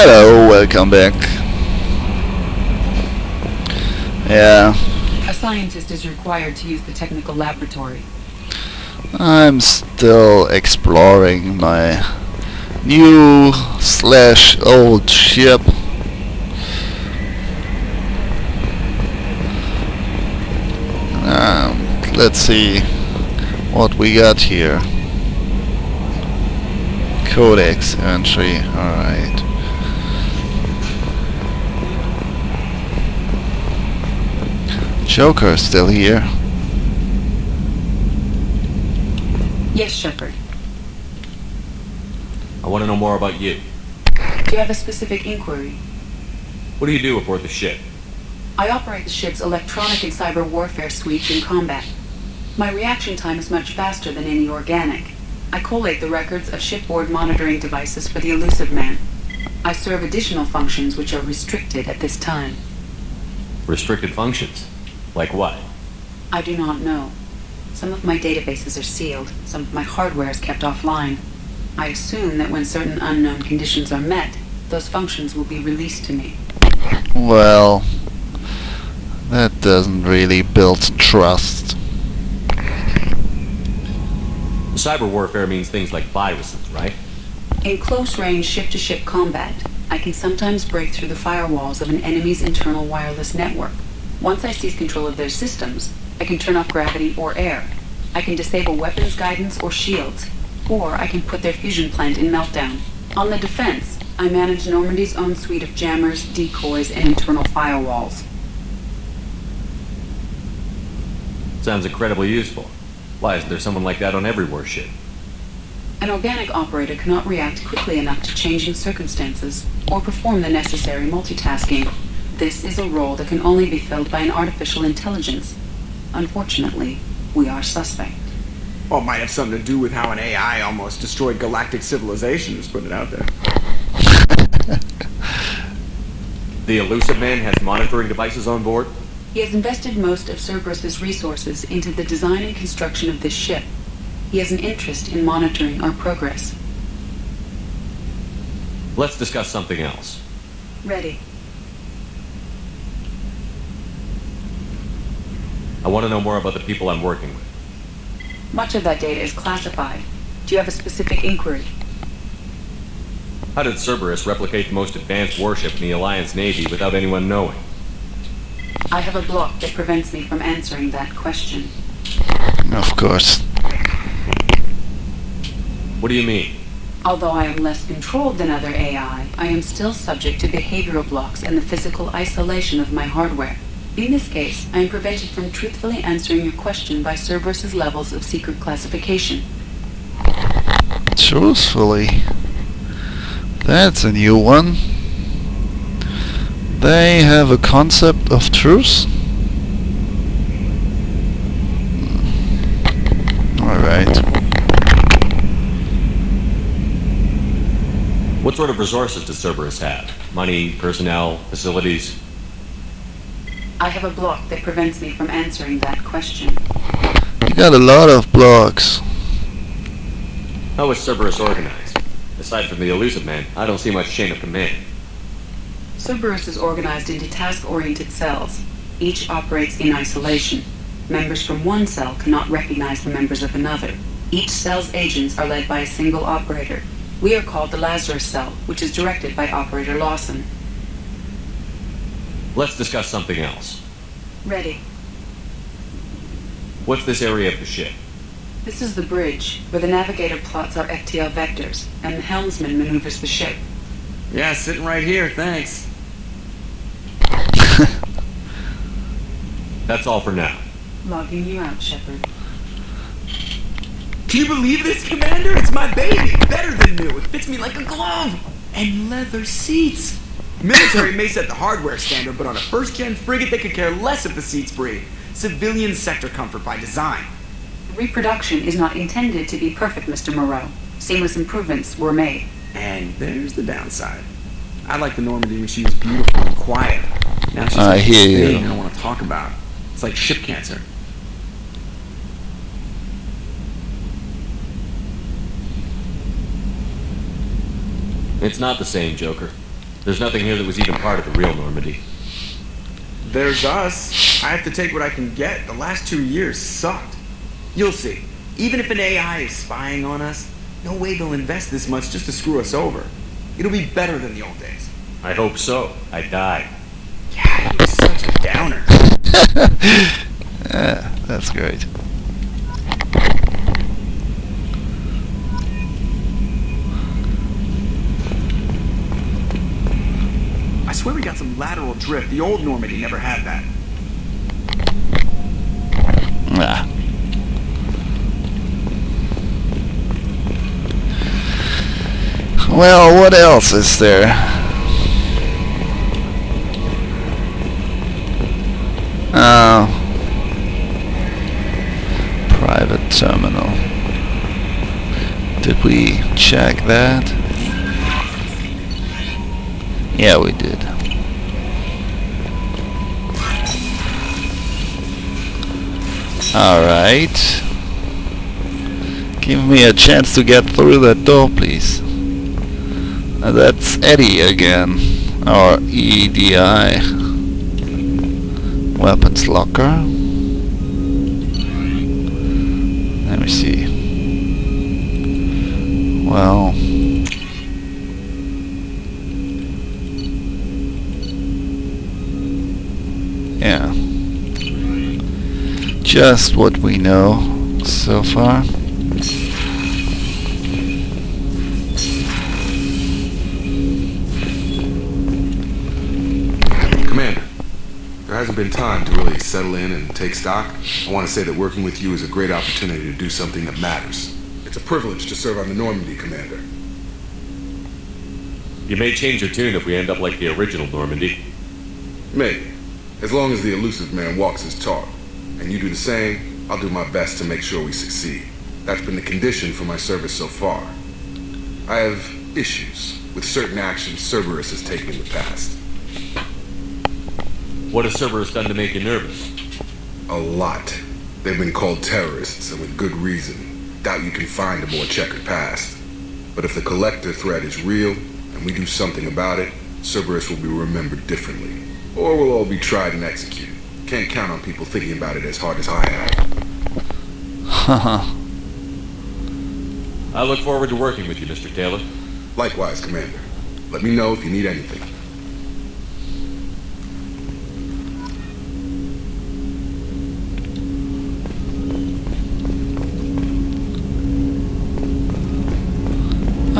Hello, welcome back. Yeah, A scientist is required to use the technical laboratory. I'm still exploring my new slash old ship. Let's see what we got here. Codex entry, alright. Joker still here. Yes, Shepard. I want to know more about you. Do you have a specific inquiry? What do you do aboard the ship? I operate the ship's electronic and cyber warfare suites in combat. My reaction time is much faster than any organic. I collate the records of shipboard monitoring devices for the Elusive Man. I serve additional functions which are restricted at this time. Restricted functions? Like what? I do not know. Some of my databases are sealed. Some of my hardware is kept offline. I assume that when certain unknown conditions are met, those functions will be released to me. Well, that doesn't really build trust. Cyber warfare means things like viruses, right? In close-range ship-to-ship combat, I can sometimes break through the firewalls of an enemy's internal wireless network. Once I seize control of their systems, I can turn off gravity or air. I can disable weapons guidance or shields, or I can put their fusion plant in meltdown. On the defense, I manage Normandy's own suite of jammers, decoys, and internal firewalls. Sounds incredibly useful. Why isn't there someone like that on every warship? An organic operator cannot react quickly enough to changing circumstances or perform the necessary multitasking. This is a role that can only be filled by an artificial intelligence. Unfortunately, we are suspect. Well, it might have something to do with how an AI almost destroyed galactic civilization, just putting it out there. The Elusive Man has monitoring devices on board? He has invested most of Cerberus's resources into the design and construction of this ship. He has an interest in monitoring our progress. Let's discuss something else. Ready. I want to know more about the people I'm working with. Much of that data is classified. Do you have a specific inquiry? How did Cerberus replicate the most advanced warship in the Alliance Navy without anyone knowing? I have a block that prevents me from answering that question. Of course. What do you mean? Although I am less controlled than other AI, I am still subject to behavioral blocks and the physical isolation of my hardware. In this case, I am prevented from truthfully answering your question by Cerberus's levels of secret classification. Truthfully. That's a new one. They have a concept of truth? Alright. What sort of resources does Cerberus have? Money, personnel, facilities? I have a block that prevents me from answering that question. You got a lot of blocks. How is Cerberus organized? Aside from the Elusive Man, I don't see much chain of command. Cerberus is organized into task-oriented cells. Each operates in isolation. Members from one cell cannot recognize the members of another. Each cell's agents are led by a single operator. We are called the Lazarus Cell, which is directed by Operator Lawson. Let's discuss something else. Ready. What's this area of the ship? This is the bridge, where the navigator plots our FTL vectors, and the helmsman maneuvers the ship. Yeah, sitting right here, thanks. That's all for now. Logging you out, Shepard. Can you believe this, Commander? It's my baby. Better than new. It fits me like a glove. And leather seats. Military may set the hardware standard, but on a first-gen frigate, they could care less if the seats breathe. Civilian sector comfort by design. Reproduction is not intended to be perfect, Mr. Moreau. Seamless improvements were made. And there's the downside. I like the Normandy when she was beautiful and quiet. Now she's I like hear this you. thing I don't want to talk about. It's like ship cancer. It's not the same, Joker. There's nothing here that was even part of the real Normandy. There's us. I have to take what I can get. The last 2 years sucked. You'll see. Even if an AI is spying on us, no way they'll invest this much just to screw us over. It'll be better than the old days. I hope so. I die. Yeah, you're such a downer. Yeah, that's great. I swear we got some lateral drift. The old Normandy never had that. Ah. Well, what else is there? Private terminal. Did we check that? Yeah, we did. Alright. Give me a chance to get through that door, please. That's Eddie again. Or EDI. Weapons locker. Let me see. Well... yeah. Just what we know so far. Commander, there hasn't been time to really settle in and take stock. I want to say that working with you is a great opportunity to do something that matters. It's a privilege to serve on the Normandy, Commander. You may change your tune if we end up like the original Normandy. Maybe. As long as the elusive man walks his talk, and you do the same, I'll do my best to make sure we succeed. That's been the condition for my service so far. I have issues with certain actions Cerberus has taken in the past. What has Cerberus done to make you nervous? A lot. They've been called terrorists, and with good reason. Doubt you can find a more checkered past. But if the Collector threat is real, and we do something about it, Cerberus will be remembered differently. Or we'll all be tried and executed. Can't count on people thinking about it as hard as I have. Haha. I look forward to working with you, Mr. Taylor. Likewise, Commander. Let me know if you need anything.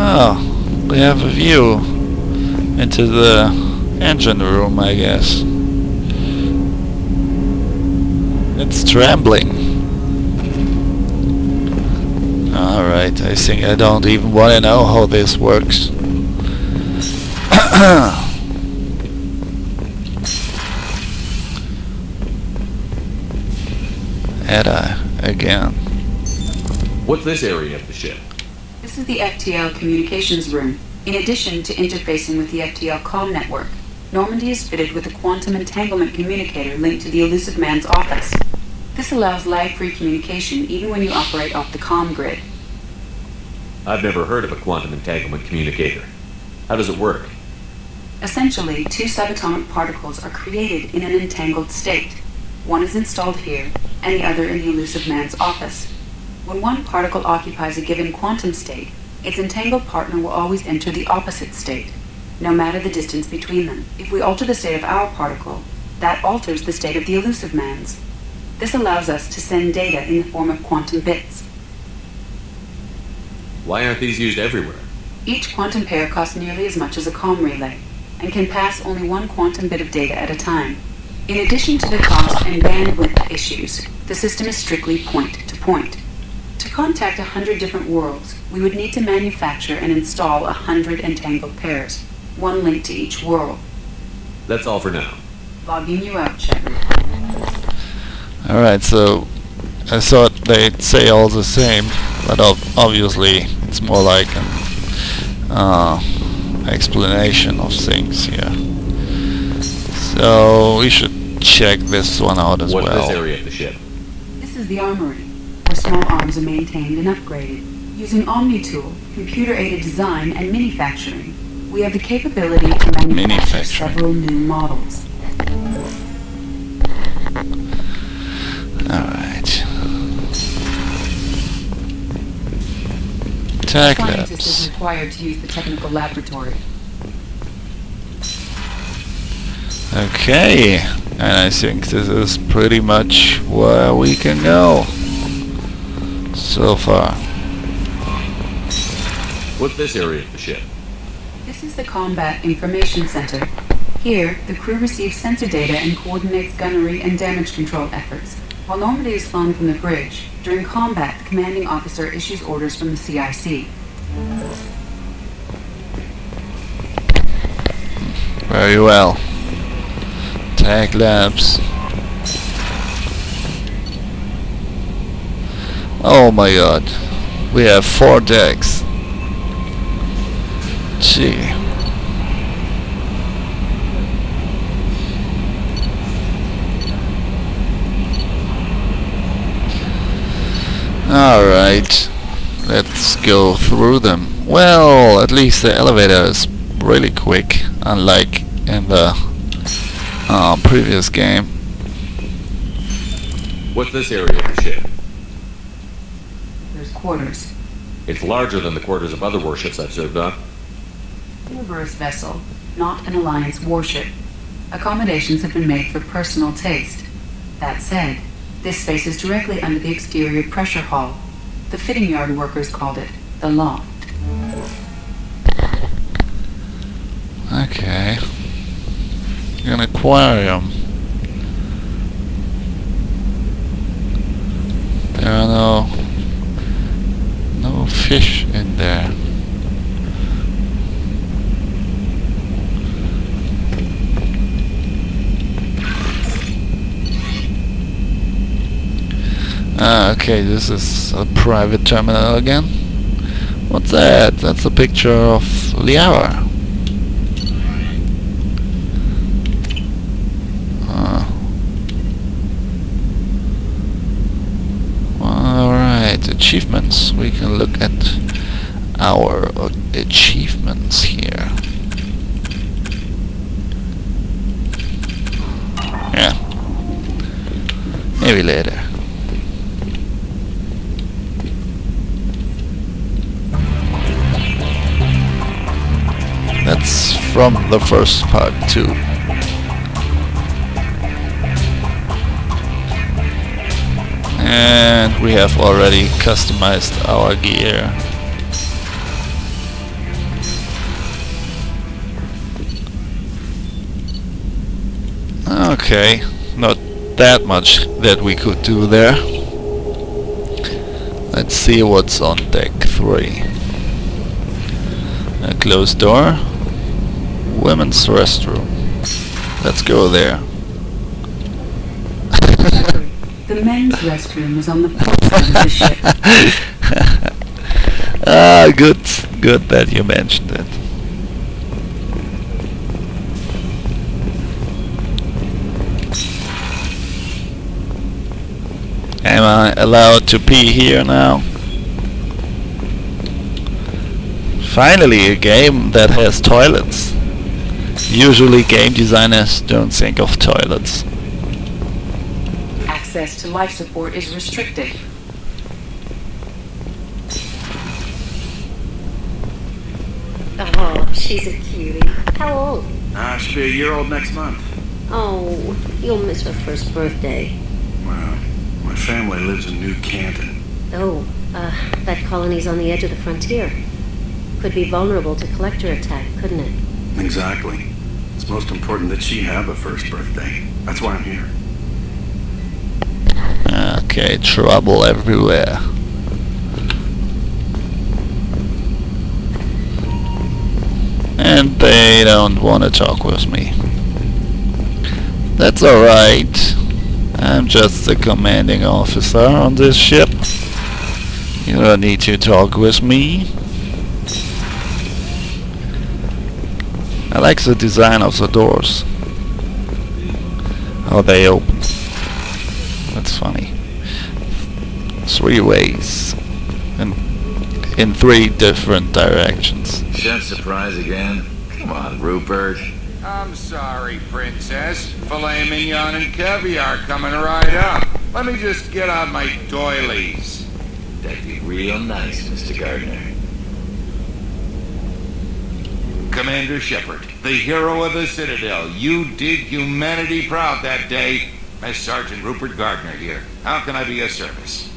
Oh, we have a view into the engine room, I guess. It's trembling. Alright, I think I don't even want to know how this works. Edda again. What's this area of the ship? This is the FTL communications room. In addition to interfacing with the FTL comm network, Normandy is fitted with a quantum entanglement communicator linked to the elusive man's office. This allows lag-free communication even when you operate off the comm grid. I've never heard of a quantum entanglement communicator. How does it work? Essentially, two subatomic particles are created in an entangled state. One is installed here, and the other in the elusive man's office. When one particle occupies a given quantum state, its entangled partner will always enter the opposite state, no matter the distance between them. If we alter the state of our particle, that alters the state of the elusive man's. This allows us to send data in the form of quantum bits. Why aren't these used everywhere? Each quantum pair costs nearly as much as a comm relay, and can pass only one quantum bit of data at a time. In addition to the cost and bandwidth issues, the system is strictly point-to-point. To contact 100 different worlds, we would need to manufacture and install 100 entangled pairs, one link to each world. That's all for now. Logging you out, Shepard. Alright, so I thought they'd say all the same, but obviously it's more like an explanation of things here. So we should check this one out as well. What's this area of the ship? This is the armory, where small arms are maintained and upgraded, using Omni-Tool, computer-aided design, and manufacturing. We have the capability to manufacture Manufacturing. several new models. Alright. Tech Scientist labs. is required to use the technical laboratory. Okay, and I think this is pretty much where we can go so far. What's this area of the ship? This is the Combat Information Center. Here, the crew receives sensor data and coordinates gunnery and damage control efforts. While Normandy is flown from the bridge, during combat, the commanding officer issues orders from the CIC. Very well. Tech labs. Oh my god. We have 4 decks. Gee. Alright. Let's go through them. Well, at least the elevator is really quick, unlike in the previous game. What's this area of the ship? There's quarters. It's larger than the quarters of other warships I've served on. Cerberus vessel, not an Alliance warship. Accommodations have been made for personal taste. That said, this space is directly under the exterior pressure hull. The fitting yard workers called it the loft. Okay. An aquarium. There are no fish in there. Okay, this is a private terminal again. What's that? That's a picture of Liara. Alright, achievements. We can look at our achievements here. Yeah. Maybe later. That's from the first part too. And we have already customized our gear. Okay, not that much that we could do there. Let's see what's on deck 3. A closed door. Women's restroom. Let's go there. The men's restroom is on the port side of the ship. Ah, good that you mentioned it. Am I allowed to pee here now? Finally, a game that has toilets. Usually game designers don't think of toilets. Access to life support is restricted. Oh, she's a cutie. How old? She'll be a year old next month. Oh, you'll miss her first birthday. Well, my family lives in New Canton. Oh, that colony's on the edge of the frontier. Could be vulnerable to collector attack, couldn't it? Exactly. It's most important that she have a first birthday. That's why I'm here. Okay, trouble everywhere. And they don't want to talk with me. That's alright. I'm just the commanding officer on this ship. You don't need to talk with me. I like the design of the doors. How they open. That's funny. 3 ways. And in 3 different directions. Chef surprise again? Come on, Rupert. I'm sorry, Princess. Filet mignon and caviar coming right up. Let me just get on my doilies. That'd be real nice, Mr. Gardner. Commander Shepard, the hero of the Citadel. You did humanity proud that day. Master Sergeant Rupert Gardner here. How can I be of service?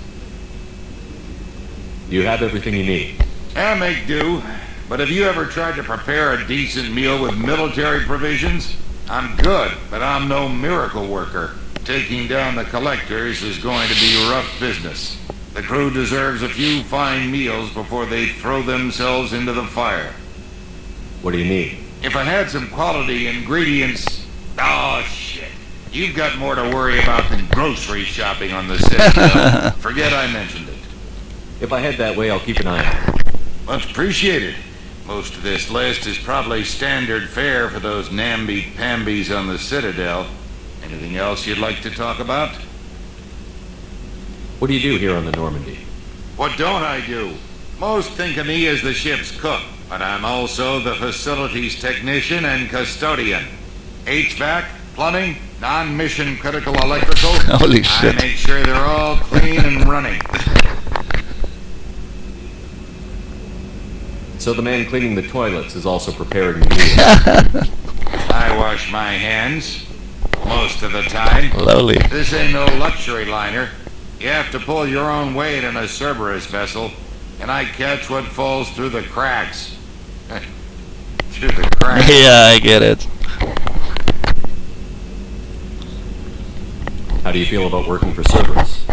You have everything you need. I'll make do. But have you ever tried to prepare a decent meal with military provisions? I'm good, but I'm no miracle worker. Taking down the collectors is going to be rough business. The crew deserves a few fine meals before they throw themselves into the fire. What do you need? If I had some quality ingredients... Oh, shit. You've got more to worry about than grocery shopping on the Citadel. Forget I mentioned it. If I head that way, I'll keep an eye on it. Much appreciated. Most of this list is probably standard fare for those namby-pambies on the Citadel. Anything else you'd like to talk about? What do you do here on the Normandy? What don't I do? Most think of me as the ship's cook, but I'm also the facilities technician and custodian. HVAC, plumbing, non-mission critical electrical. Holy shit. I make sure they're all clean and running. So the man cleaning the toilets is also preparing the meal. I wash my hands most of the time. Lovely. This ain't no luxury liner. You have to pull your own weight in a Cerberus vessel, and I catch what falls through the cracks. Through the cracks. Yeah, I get it. How do you feel about working for Cerberus?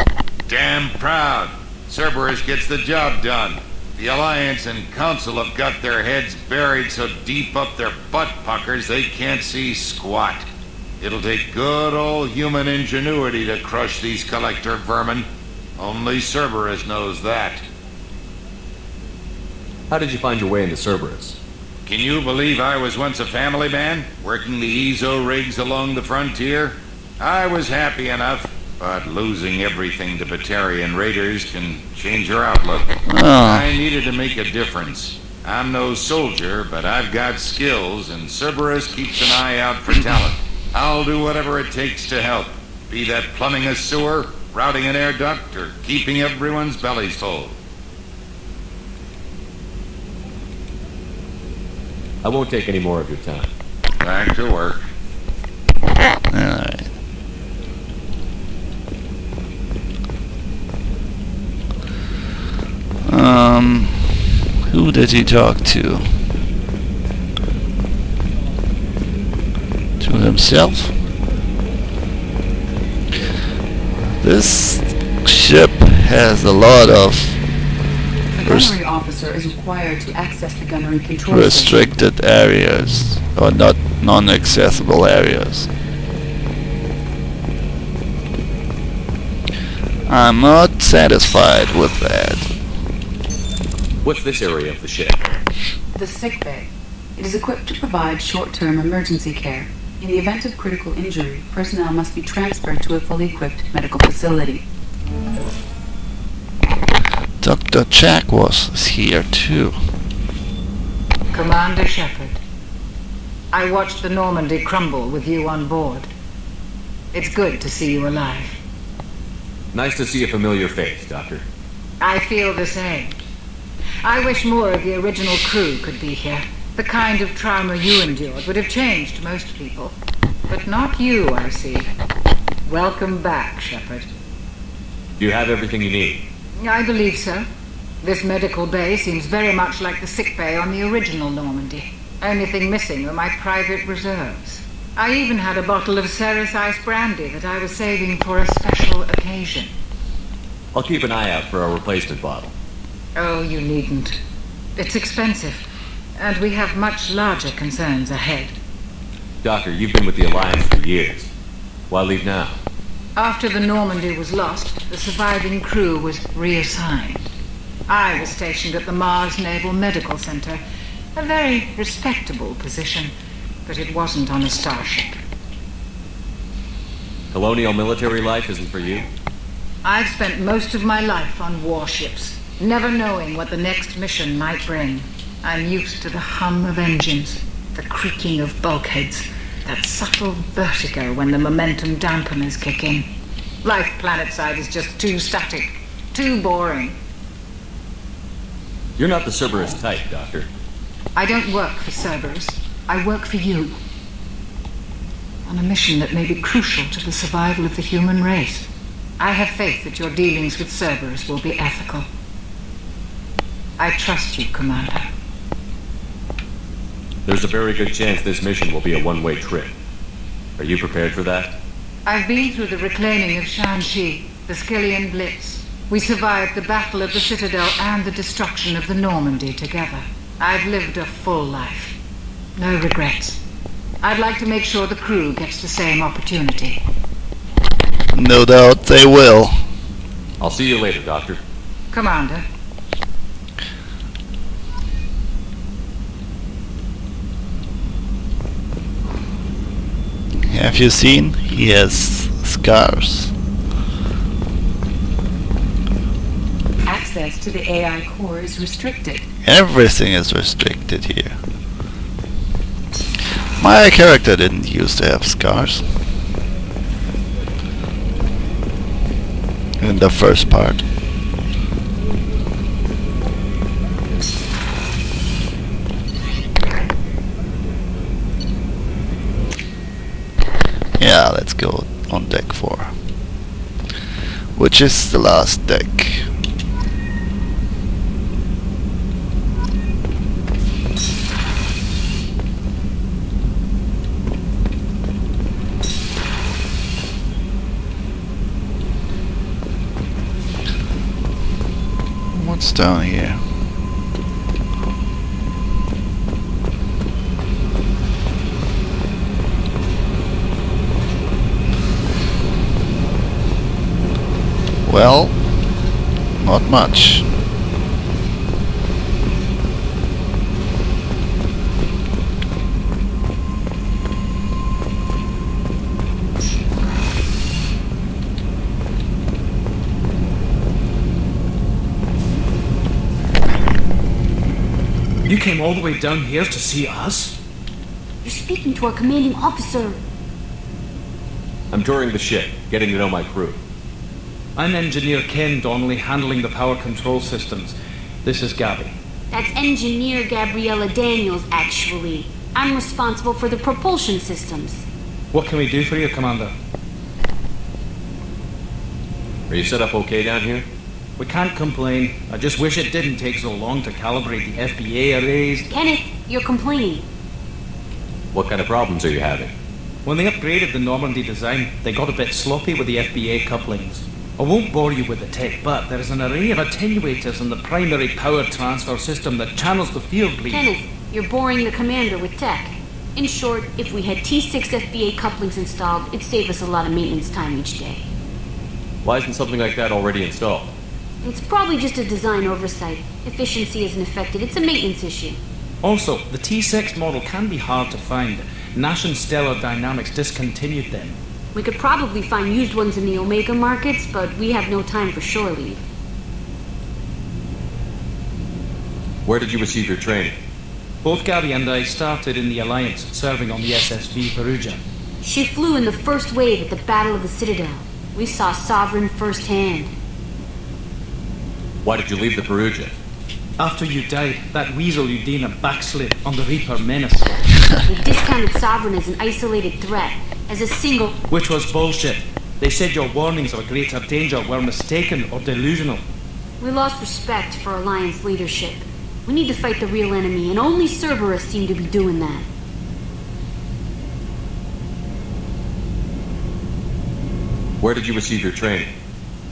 Damn proud. Cerberus gets the job done. The Alliance and Council have got their heads buried so deep up their butt puckers they can't see squat. It'll take good old human ingenuity to crush these collector vermin. Only Cerberus knows that. How did you find your way into Cerberus? Can you believe I was once a family man, working the EZO rigs along the frontier? I was happy enough, but losing everything to Batarian raiders can change your outlook. Oh. I needed to make a difference. I'm no soldier, but I've got skills, and Cerberus keeps an eye out for talent. I'll do whatever it takes to help, be that plumbing a sewer, routing an air duct, or keeping everyone's bellies full. I won't take any more of your time. Back to work. Alright. Who did he talk to? To himself? This ship has a lot of The gunnery officer is required to access the gunnery control center. restricted areas, or not non-accessible areas. I'm not satisfied with that. What's this area of the ship? The sick bay. It is equipped to provide short-term emergency care. In the event of critical injury, personnel must be transferred to a fully equipped medical facility. Dr. Jack was here too. Commander Shepard, I watched the Normandy crumble with you on board. It's good to see you alive. Nice to see a familiar face, Doctor. I feel the same. I wish more of the original crew could be here. The kind of trauma you endured would have changed most people. But not you, I see. Welcome back, Shepard. You have everything you need. I believe so. This medical bay seems very much like the sick bay on the original Normandy. Only thing missing were my private reserves. I even had a bottle of Ceres Ice brandy that I was saving for a special occasion. I'll keep an eye out for a replacement bottle. Oh, you needn't. It's expensive, and we have much larger concerns ahead. Doctor, you've been with the Alliance for years. Why leave now? After the Normandy was lost, the surviving crew was reassigned. I was stationed at the Mars Naval Medical Center, a very respectable position, but it wasn't on a starship. Colonial military life isn't for you? I've spent most of my life on warships, never knowing what the next mission might bring. I'm used to the hum of engines, The creaking of bulkheads. That subtle vertigo when the momentum dampeners kick in. Life planetside is just too static. Too boring. You're not the Cerberus type, Doctor. I don't work for Cerberus. I work for you. On a mission that may be crucial to the survival of the human race. I have faith that your dealings with Cerberus will be ethical. I trust you, Commander. There's a very good chance this mission will be a one-way trip. Are you prepared for that? I've been through the reclaiming of Shanxi, the Skillian Blitz. We survived the Battle of the Citadel and the destruction of the Normandy together. I've lived a full life. No regrets. I'd like to make sure the crew gets the same opportunity. No doubt they will. I'll see you later, Doctor. Commander. Have you seen? He has scars. Access to the AI core is restricted. Everything is restricted here. My character didn't used to have scars. In the first part. Yeah, let's go on deck 4. Which is the last deck. What's down here? Well, not much. You came all the way down here to see us? You're speaking to our commanding officer. I'm touring the ship, getting to know my crew. I'm Engineer Ken Donnelly, handling the power control systems. This is Gabby. That's Engineer Gabriella Daniels, actually. I'm responsible for the propulsion systems. What can we do for you, Commander? Are you set up okay down here? We can't complain. I just wish it didn't take so long to calibrate the FBA arrays. Kenneth, you're complaining. What kind of problems are you having? When they upgraded the Normandy design, they got a bit sloppy with the FBA couplings. I won't bore you with the tech, but there is an array of attenuators in the primary power transfer system that channels the field bleed. Kenneth, you're boring the commander with tech. In short, if we had T6 FBA couplings installed, it'd save us a lot of maintenance time each day. Why isn't something like that already installed? It's probably just a design oversight. Efficiency isn't affected. It's a maintenance issue. Also, the T6 model can be hard to find. Nash and Stellar Dynamics discontinued them. We could probably find used ones in the Omega markets, but we have no time for shore leave. Where did you receive your training? Both Gabby and I started in the Alliance, serving on the SSV Perugia. She flew in the first wave at the Battle of the Citadel. We saw Sovereign firsthand. Why did you leave the Perugia? After you died, that weasel Udina backslid on the Reaper Menace. They discounted Sovereign as an isolated threat, as a single... Which was bullshit. They said your warnings of a greater danger were mistaken or delusional. We lost respect for Alliance leadership. We need to fight the real enemy, and only Cerberus seem to be doing that. Where did you receive your training?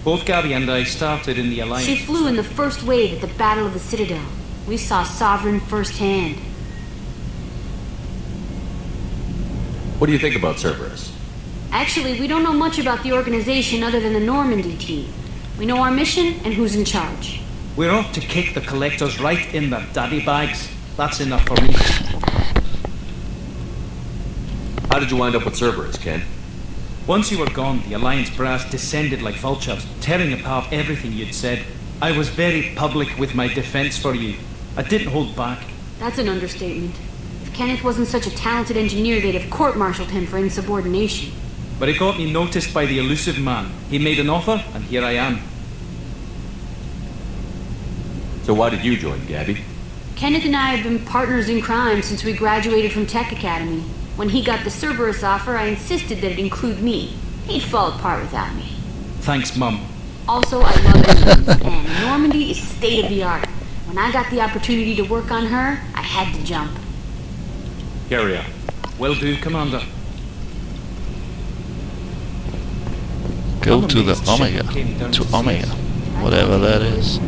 Both Gabby and I started in the Alliance. She flew in the first wave at the Battle of the Citadel. We saw Sovereign firsthand. What do you think about Cerberus? Actually, we don't know much about the organization other than the Normandy team. We know our mission and who's in charge. We're off to kick the Collectors right in their daddy bags. That's enough for me. How did you wind up with Cerberus, Ken? Once you were gone, the Alliance brass descended like vultures, tearing apart everything you'd said. I was very public with my defense for you. I didn't hold back. That's an understatement. If Kenneth wasn't such a talented engineer, they'd have court-martialed him for insubordination. But he got me noticed by the elusive man. He made an offer, and here I am. So why did you join, Gabby? Kenneth and I have been partners in crime since we graduated from Tech Academy. When he got the Cerberus offer, I insisted that it include me. He'd fall apart without me. Thanks, Mum. Also, I love engines, and Normandy is state-of-the-art. When I got the opportunity to work on her, I had to jump. Carry on. Will do, Commander. Go I'm to the amazed the ship Omega. came down To to Omega. safe. Whatever that is.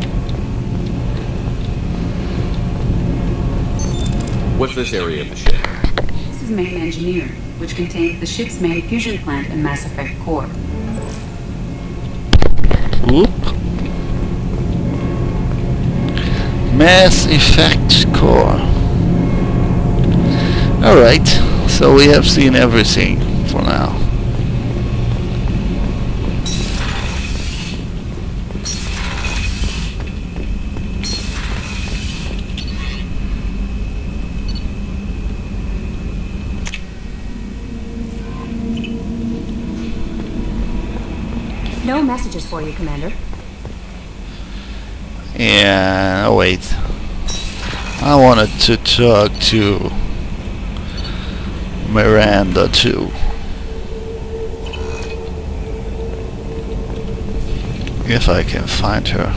What's this area of the ship? This is Main Engineer, which contains the ship's main fusion plant and Mass Effect core. Whoop. Mass Effect core. Alright, so we have seen everything for now. No messages for you, Commander. Yeah, oh wait. I wanted to talk to Miranda too. If I can find her.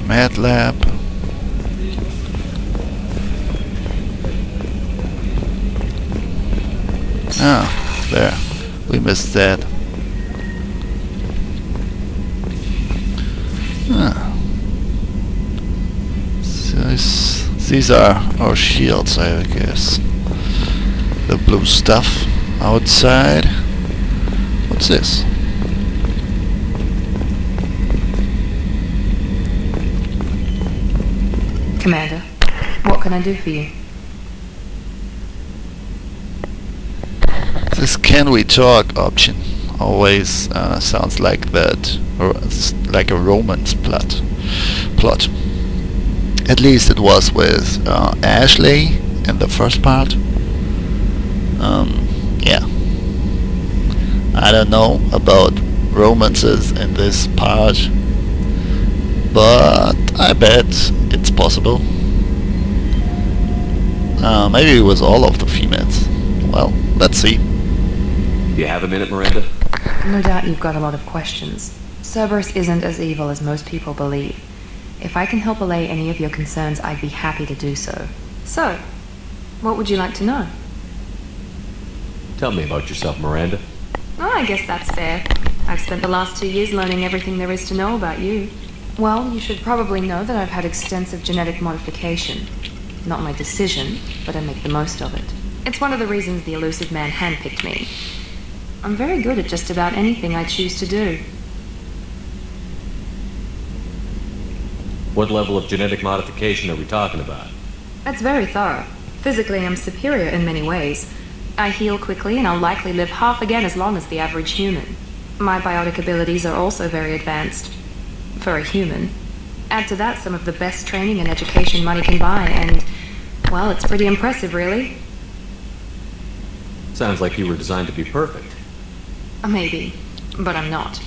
Mad Lab. Ah, there. We missed that. Ah. So these are our shields, I guess. The blue stuff outside. What's this? Commander, what can I do for you? This "can we talk" option always sounds like that, or like a romance plot. At least it was with Ashley in the first part. Yeah. I don't know about romances in this part, but I bet it's possible. Maybe with all of the females. Well, let's see. Do you have a minute, Miranda? No doubt you've got a lot of questions. Cerberus isn't as evil as most people believe. If I can help allay any of your concerns, I'd be happy to do so. So, what would you like to know? Tell me about yourself, Miranda. Oh, I guess that's fair. I've spent the last 2 years learning everything there is to know about you. Well, you should probably know that I've had extensive genetic modification. Not my decision, but I make the most of it. It's one of the reasons the elusive man handpicked me. I'm very good at just about anything I choose to do. What level of genetic modification are we talking about? That's very thorough. Physically, I'm superior in many ways. I heal quickly, and I'll likely live half again as long as the average human. My biotic abilities are also very advanced. For a human. Add to that some of the best training and education money can buy, and, well, it's pretty impressive, really. Sounds like you were designed to be perfect. Maybe, but I'm not.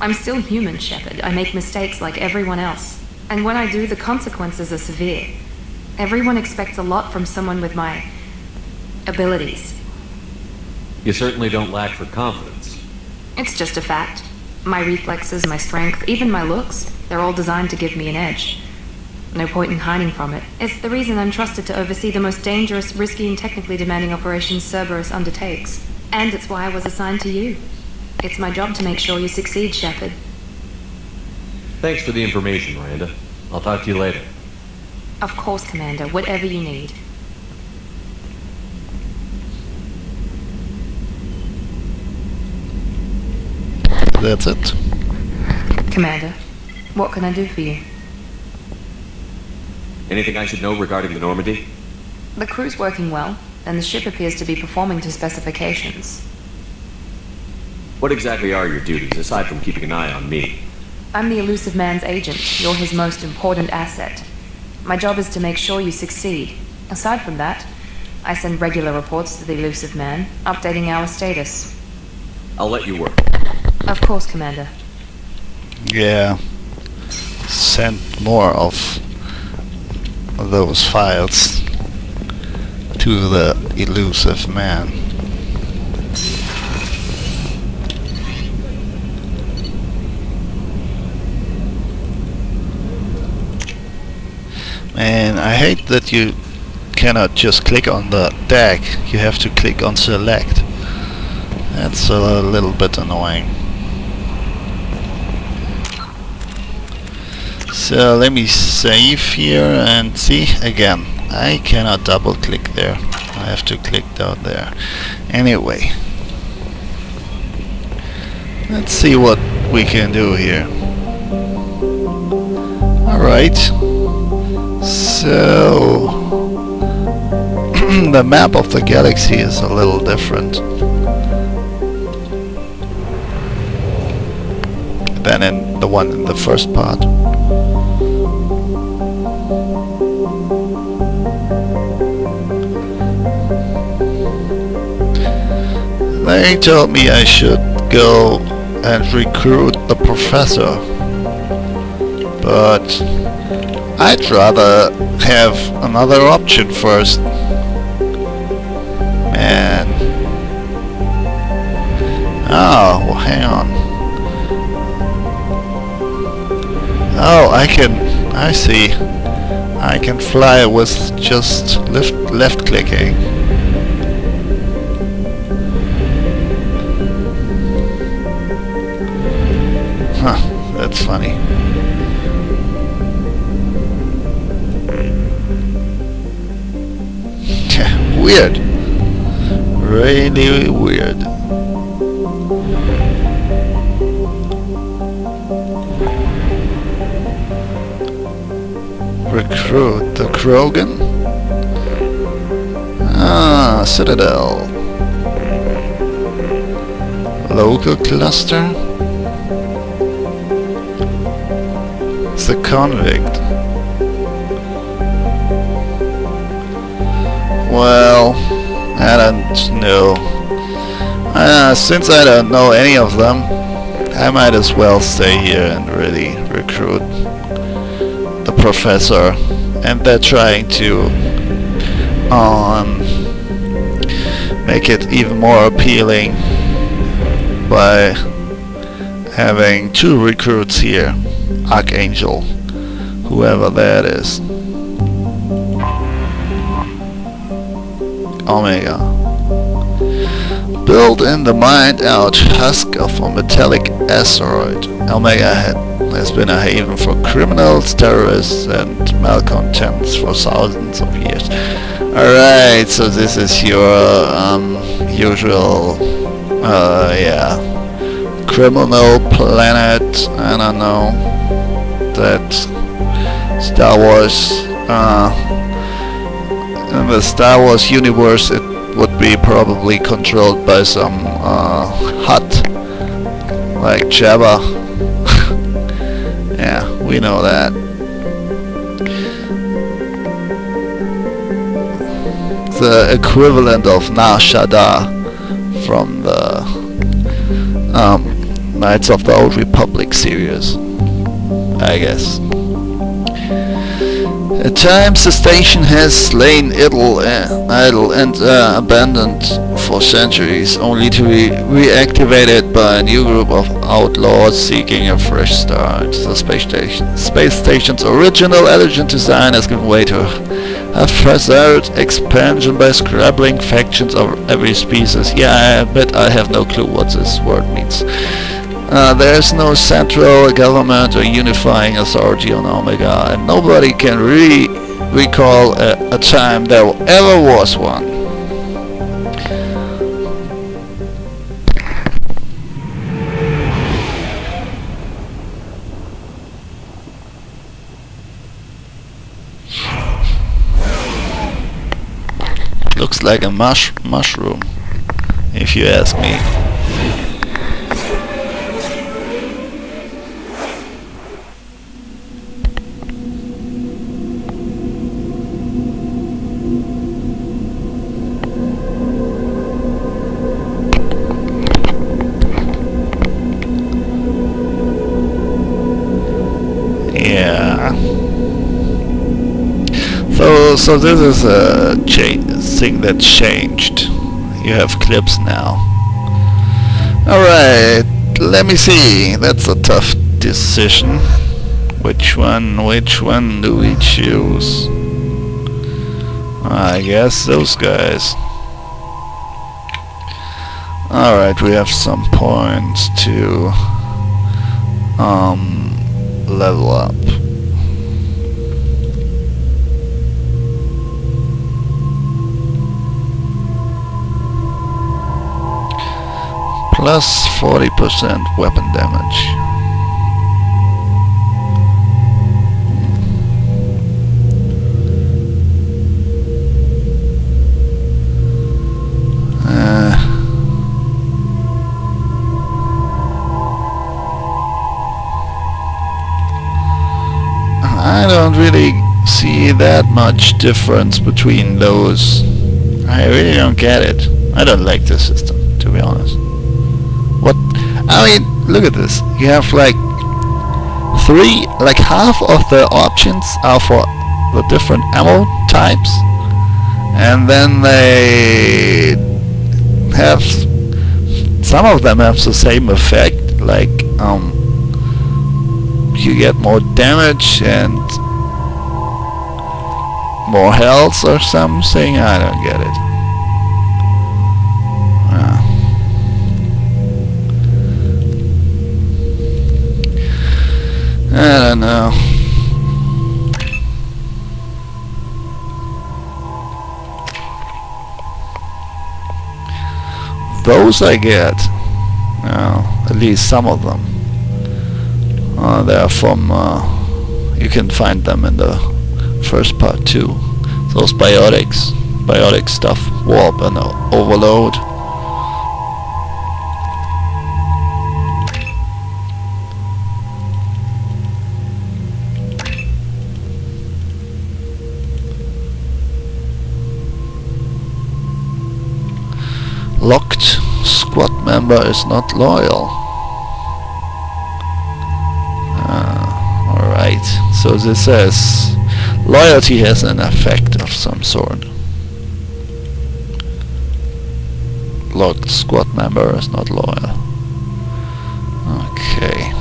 I'm still human, Shepard. I make mistakes like everyone else. And when I do, the consequences are severe. Everyone expects a lot from someone with my abilities. You certainly don't lack for confidence. It's just a fact. My reflexes, my strength, even my looks, they're all designed to give me an edge. No point in hiding from it. It's the reason I'm trusted to oversee the most dangerous, risky, and technically demanding operations Cerberus undertakes. And it's why I was assigned to you. It's my job to make sure you succeed, Shepard. Thanks for the information, Miranda. I'll talk to you later. Of course, Commander. Whatever you need. that's it. Commander, what can I do for you? Anything I should know regarding the Normandy? The crew's working well, and the ship appears to be performing to specifications. What exactly are your duties, aside from keeping an eye on me? I'm the Elusive Man's agent. You're his most important asset. My job is to make sure you succeed. Aside from that, I send regular reports to the Elusive Man, updating our status. I'll let you work. Of course, Commander. Yeah. Send more of those files to the Elusive Man. And I hate that you cannot just click on the deck, you have to click on select. That's a little bit annoying. So let me save here and see again. I cannot double click there. I have to click down there. Anyway. Let's see what we can do here. Alright. So the map of the galaxy is a little different than in the one in the first part. They told me I should go and recruit the professor, but I'd rather have another option first. Man. Oh, well, hang on. Oh, I see. I can fly with just left clicking. Huh, that's funny. Weird. Really weird. Recruit the Krogan? Ah, Citadel. Local cluster? It's the convict. Well, I don't know. Since I don't know any of them, I might as well stay here and really recruit the professor. And they're trying to make it even more appealing by having 2 recruits here. Archangel, whoever that is. Omega. Built in the mined-out husk of a metallic asteroid, Omega has been a haven for criminals, terrorists, and malcontents for thousands of years. Alright, so this is your usual, criminal planet. I don't know. That Star Wars, in the Star Wars universe, it would be probably controlled by some Hutt, like Jabba. Yeah, we know that. The equivalent of Nar Shaddaa from the Knights of the Old Republic series, I guess. At times the station has lain idle and abandoned for centuries, only to be reactivated by a new group of outlaws seeking a fresh start. The space station's original elegant design has given way to a facade expansion by scrabbling factions of every species. Yeah, I admit I have no clue what this word means. There's no central government or unifying authority on Omega, and nobody can recall a time there ever was one. Looks like a mushroom, if you ask me. Yeah. So this is a thing that changed. You have clips now. Alright, let me see. That's a tough decision. Which one do we choose? I guess those guys. Alright, we have some points to level up. Plus 40% weapon damage. I don't really see that much difference between those. I really don't get it. I don't like this system, to be honest. What? I mean, look at this. You have like half of the options are for the different ammo types, and then they have, some of them have the same effect, like you get more damage and more health or something. I don't get it. I don't know. Those I get. At least some of them. They're from, you can find them in the first part too. Those biotic stuff, warp and overload. Locked squad member is not loyal. Alright, so this says loyalty has an effect of some sort. Locked squad member is not loyal. Okay.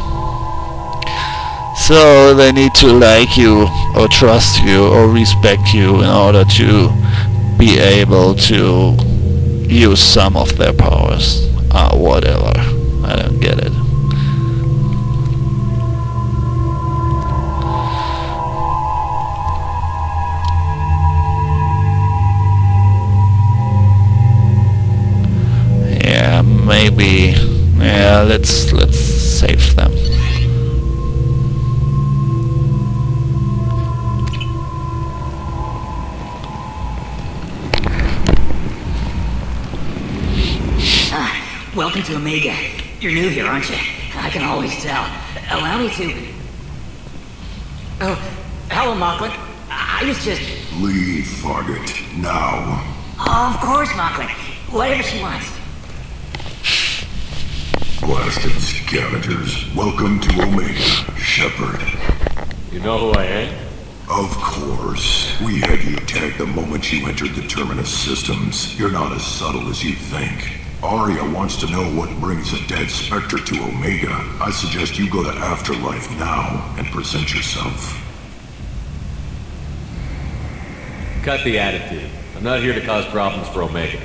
So they need to like you or trust you or respect you in order to be able to use some of their powers. Whatever. I don't get it. Yeah, maybe. Yeah, let's save them. Welcome to Omega. You're new here, aren't you? I can always tell. Allow me to... Oh, hello, Mocklin. I was just... Leave, Fargate, now. Oh, of course, Mocklin. Whatever she wants. Blasted scavengers. Welcome to Omega, Shepard. You know who I am? Of course. We had you tagged the moment you entered the Terminus systems. You're not as subtle as you think. Aria wants to know what brings a dead Spectre to Omega. I suggest you go to Afterlife now and present yourself. Cut the attitude. I'm not here to cause problems for Omega.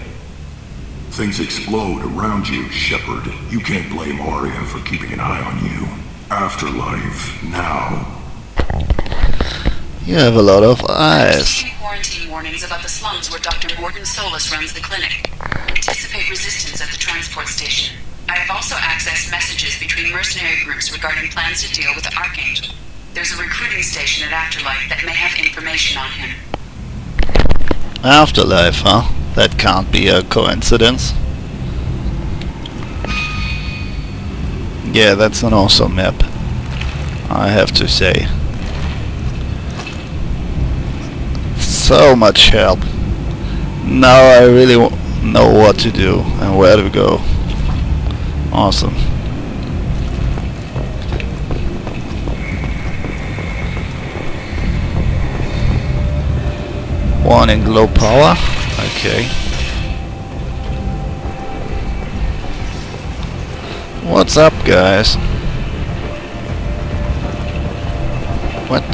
Things explode around you, Shepard. You can't blame Aria for keeping an eye on you. Afterlife, now. You have a lot of eyes. Quarantine warnings about the slums where Dr. Morgan Solus runs the clinic. Anticipate resistance at the transport station. I have also accessed messages between mercenary groups regarding plans to deal with the Archangel. There's a recruiting station at Afterlife that may have information on him. Afterlife, huh? That can't be a coincidence. Yeah, that's an awesome map, I have to say. So much help. Now I really know what to do and where to go. Awesome. Warning, low power. Okay. What's up, guys? What?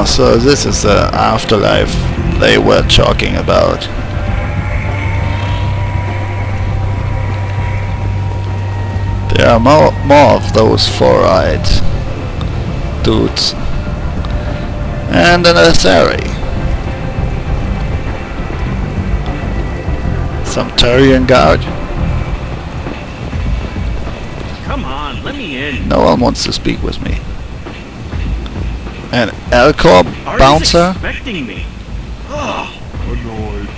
So this is the afterlife they were talking about. There are more of those four-eyed dudes. And an Asari. Some Turian guard. Come on, let me in. No one wants to speak with me. An Elcor bouncer? Expecting me. Annoyed.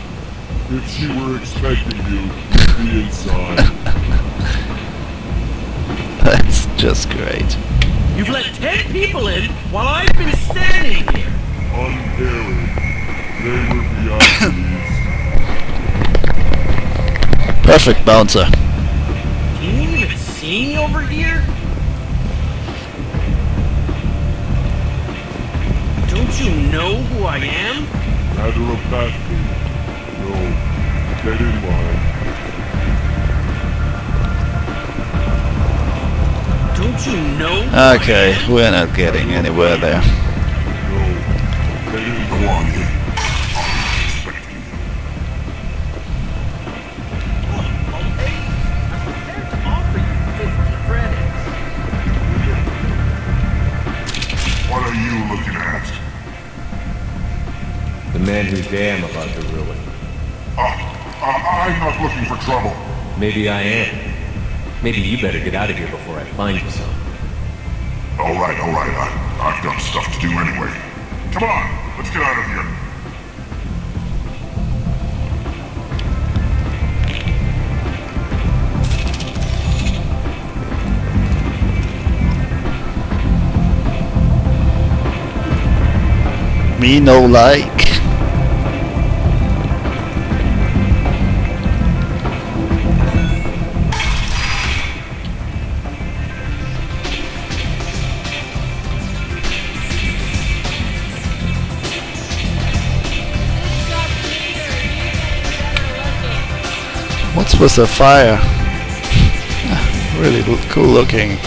If she were expecting you, you'd be inside. That's just great. You've let 10 people in while I've been standing here. Uncaring. They were beyond Perfect bouncer. Can you even see me over here? Don't you know who I am? Matter of factly. No. Get in line. Don't you know? Okay, we're not getting anywhere there. Go on in. What are you looking at? The man who damn about to ruin. I'm not looking for trouble. Maybe I am. Maybe you better get out of here before I find you some. All right. I've got stuff to do anyway. Come on, let's get out of here. Me no like. What's with the fire? Really cool looking.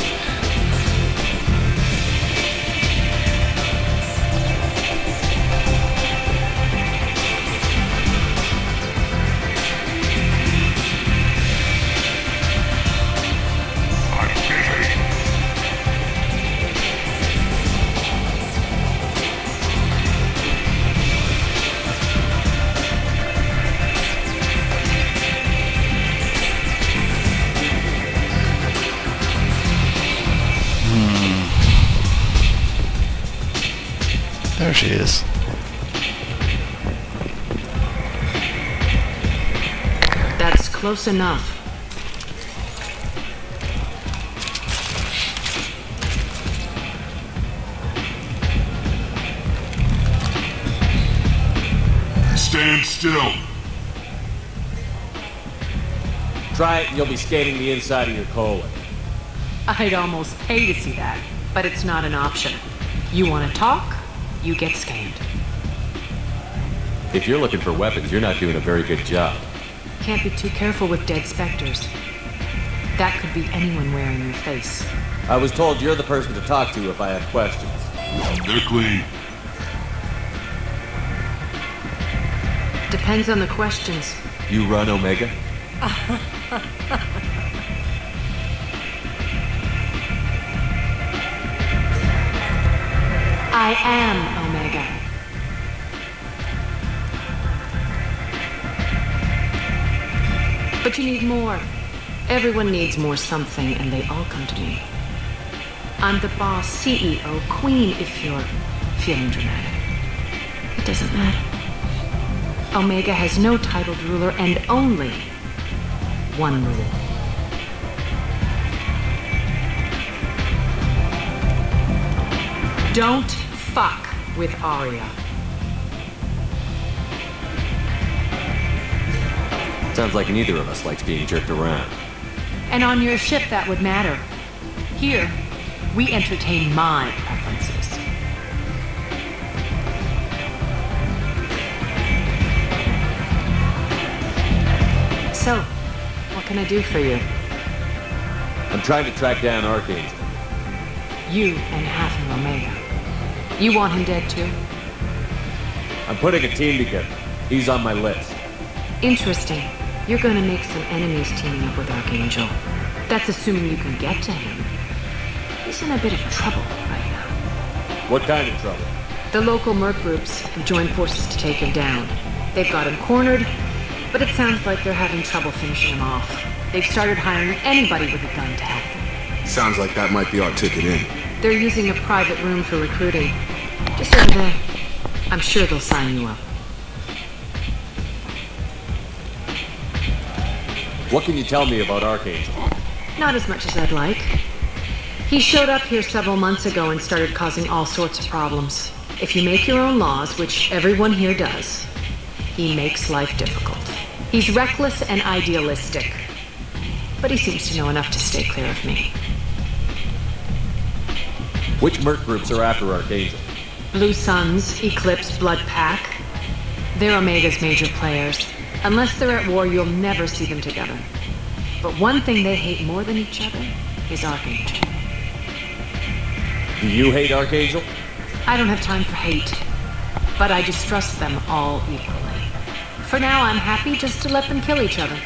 There she is. That's close enough. Stand still. Try it and you'll be scanning the inside of your colon. I'd almost pay to see that, but it's not an option. You want to talk? You get scanned. If you're looking for weapons, you're not doing a very good job. Can't be too careful with dead specters. That could be anyone wearing your face. I was told you're the person to talk to if I have questions. They're clean. Depends on the questions. You run Omega? I am Omega. But you need more. Everyone needs more something, and they all come to me. I'm the boss, CEO, queen, if you're feeling dramatic. It doesn't matter. Omega has no titled ruler and only one rule. Don't fuck with Arya. Sounds like neither of us likes being jerked around. And on your ship, that would matter. Here, we entertain my preferences. So, what can I do for you? I'm trying to track down Archangel. You and Half of Omega. You want him dead too? I'm putting a team together. He's on my list. Interesting. You're gonna make some enemies teaming up with Archangel. That's assuming you can get to him. He's in a bit of trouble right now. What kind of trouble? The local merc groups have joined forces to take him down. They've got him cornered, but it sounds like they're having trouble finishing him off. They've started hiring anybody with a gun to help them. Sounds like that might be our ticket in. They're using a private room for recruiting. Just over there. I'm sure they'll sign you up. What can you tell me about Archangel? Not as much as I'd like. He showed up here several months ago and started causing all sorts of problems. If you make your own laws, which everyone here does, he makes life difficult. He's reckless and idealistic, but he seems to know enough to stay clear of me. Which merc groups are after Archangel? Blue Suns, Eclipse, Blood Pack. They're Omega's major players. Unless they're at war, you'll never see them together. But one thing they hate more than each other is Archangel. Do you hate Archangel? I don't have time for hate, but I distrust them all equally. For now, I'm happy just to let them kill each other.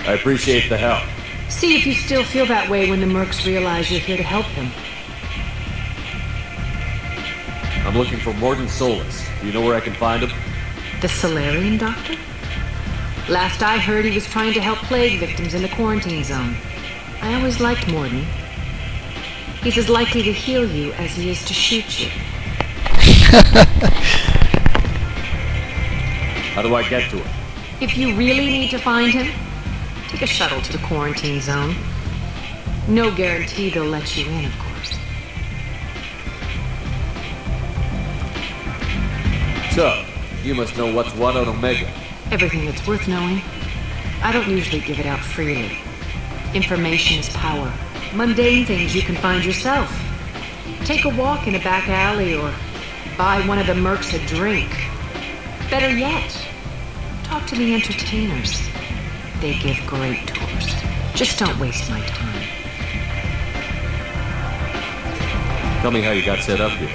I appreciate the help. See if you still feel that way when the mercs realize you're here to help them. I'm looking for Mordin Solus. Do you know where I can find him? The Solarian doctor? Last I heard, he was trying to help plague victims in the quarantine zone. I always liked Mordin. He's as likely to heal you as he is to shoot you. How do I get to him? If you really need to find him, take a shuttle to the quarantine zone. No guarantee they'll let you in, of course. So, you must know what's what on Omega. Everything that's worth knowing. I don't usually give it out freely. Information is power. Mundane things you can find yourself. Take a walk in a back alley or buy one of the mercs a drink. Better yet, talk to the entertainers. They give great tours. Just don't waste my time. Tell me how you got set up here.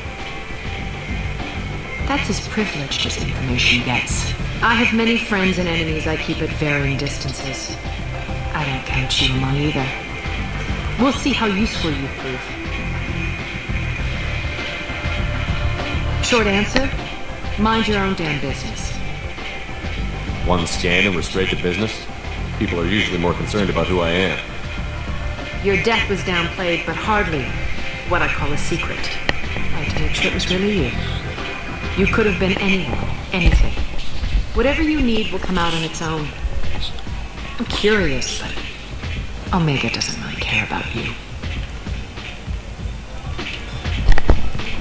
That's as privileged as information gets. I have many friends and enemies I keep at varying distances. I don't count you among either. We'll see how useful you prove. Short answer, mind your own damn business. One scan and we're straight to business? People are usually more concerned about who I am. Your death was downplayed, but hardly what I call a secret. I had to make sure it was really you. You could have been anyone, anything. Whatever you need will come out on its own. I'm curious, but Omega doesn't really care about you.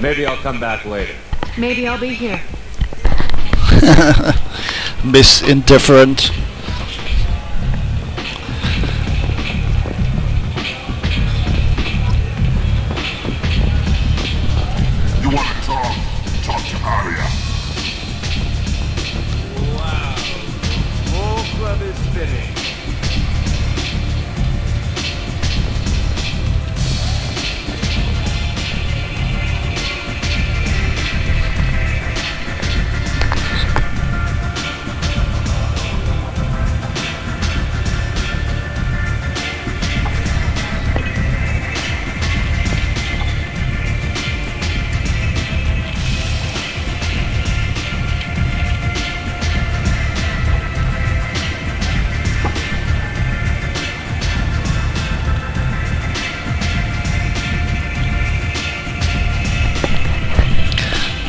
Maybe I'll come back later. Maybe I'll be here. Miss Indifferent. You want to talk? Talk to Arya. Wow. More clever spinning.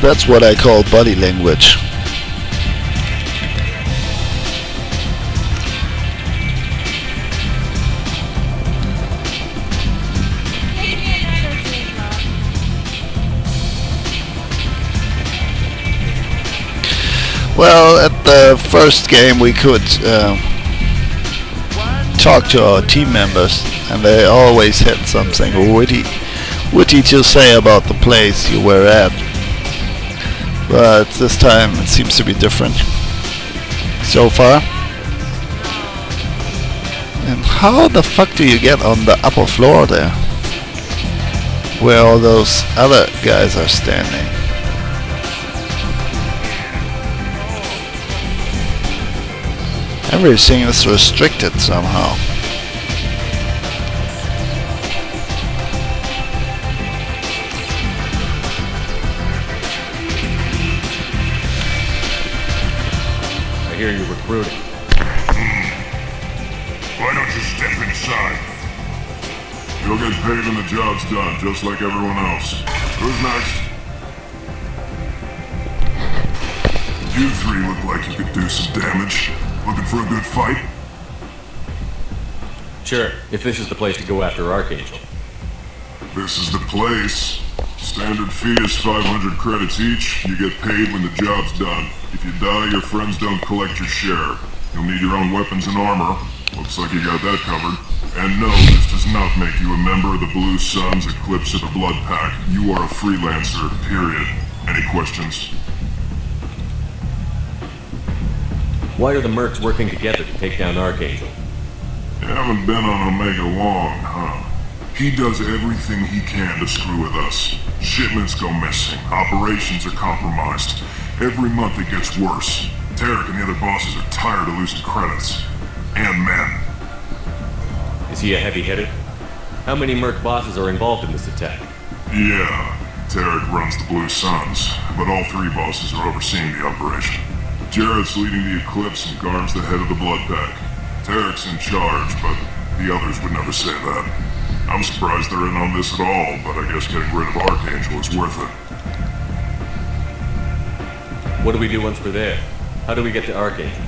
That's what I call body language. Well, at the first game we could talk to our team members, and they always had something witty to say about the place you were at. But this time it seems to be different so far. And how the fuck do you get on the upper floor there, where all those other guys are standing? Everything is restricted somehow. I hear you're recruiting. Why don't you step inside? You'll get paid when the job's done, just like everyone else. Who's next? You three look like you could do some damage. Looking for a good fight? Sure, if this is the place to go after Archangel. This is the place. Standard fee is 500 credits each. You get paid when the job's done. If you die, your friends don't collect your share. You'll need your own weapons and armor. Looks like you got that covered. And no, this does not make you a member of the Blue Suns, Eclipse, or the Blood Pack. You are a freelancer, period. Any questions? Why are the mercs working together to take down Archangel? You haven't been on Omega long, huh? He does everything he can to screw with us. Shipments go missing. Operations are compromised. Every month it gets worse. Tarek and the other bosses are tired of losing credits. And men. Is he a heavy-hitter? How many merc bosses are involved in this attack? Yeah, Tarek runs the Blue Suns, but all three bosses are overseeing the operation. Jarrett's leading the Eclipse and Garm's the head of the Blood Pack. Tarek's in charge, but the others would never say that. I'm surprised they're in on this at all, but I guess getting rid of Archangel is worth it. What do we do once we're there? How do we get to Archangel?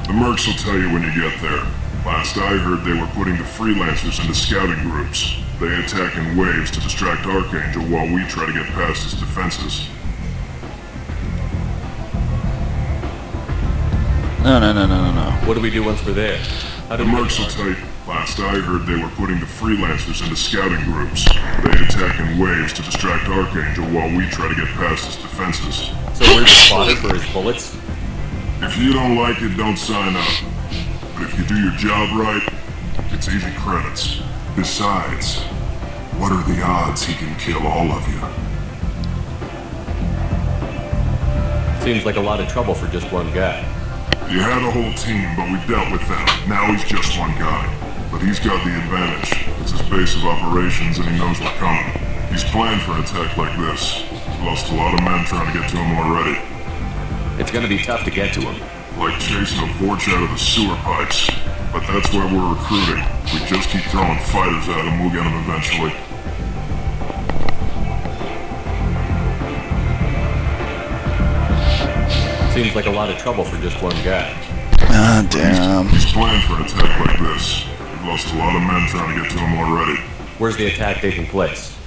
The mercs will tell you when you get there. Last I heard, they were putting the freelancers into scouting groups. They attack in waves to distract Archangel while we try to get past his defenses. No. What do we do once we're there? How do the mercs will tell you. Last I heard, they were putting the freelancers into scouting groups. They attack in waves to distract Archangel while we try to get past his defenses. So we're spotted for his bullets? If you don't like it, don't sign up. But if you do your job right, it's easy credits. Besides, what are the odds he can kill all of you? Seems like a lot of trouble for just one guy. You had a whole team, but we dealt with them. Now he's just one guy. But he's got the advantage. It's his base of operations and he knows we're coming. He's planned for an attack like this. He's lost a lot of men trying to get to him already. It's gonna be tough to get to him. Like chasing a Vorch out of the sewer pipes. But that's why we're recruiting. We just keep throwing fighters at him, we'll get him eventually. Seems like a lot of trouble for just one guy. Ah, damn. He's planned for an attack like this. We've lost a lot of men trying to get to him already. Where's the attack taking place?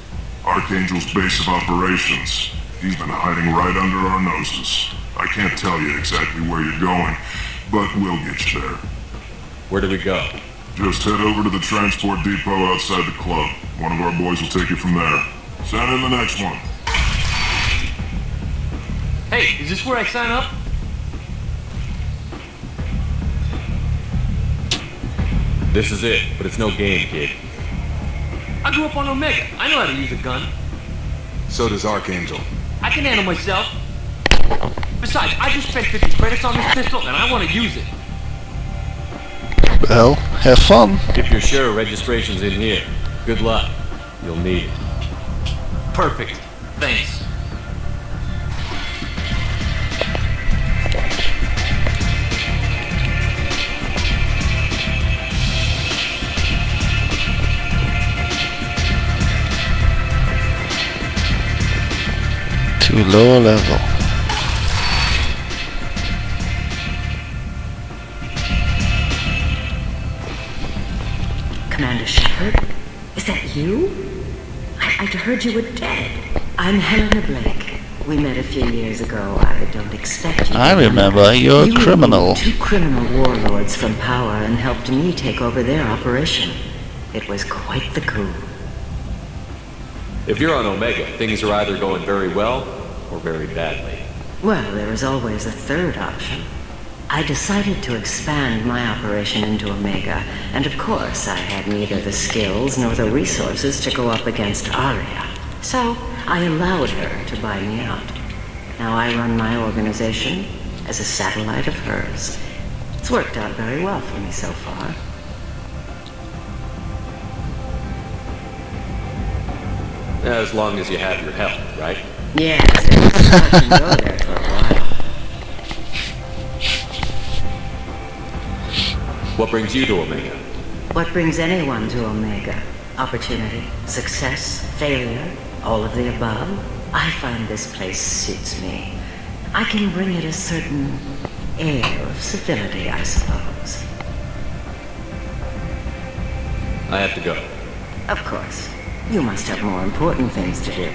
Archangel's base of operations. He's been hiding right under our noses. I can't tell you exactly where you're going, but we'll get you there. Where do we go? Just head over to the transport depot outside the club. One of our boys will take you from there. Send in the next one. Hey, is this where I sign up? This is it, but it's no game, kid. I grew up on Omega. I know how to use a gun. So does Archangel. I can handle myself. Besides, I just spent 50 credits on this pistol and I want to use it. Well, have fun. If you're sure registration's in here, good luck. You'll need it. Perfect. Thanks. Too low level. Commander Shepard? Is that you? I'd heard you were dead. I'm Helena Blake. We met a few years ago. I don't expect you to I remember, you're a You criminal. removed 2 criminal warlords from power and helped me take over their operation. It was quite the coup. If you're on Omega, things are either going very well or very badly. Well, there was always a third option. I decided to expand my operation into Omega, and of course I had neither the skills nor the resources to go up against Aria. So I allowed her to buy me out. Now I run my organization as a satellite of hers. It's worked out very well for me so far. As long as you have your help, right? Yes, I can go there for a while. What brings you to Omega? What brings anyone to Omega? Opportunity, success, failure, all of the above? I find this place suits me. I can bring it a certain air of civility, I suppose. I have to go. Of course. You must have more important things to do.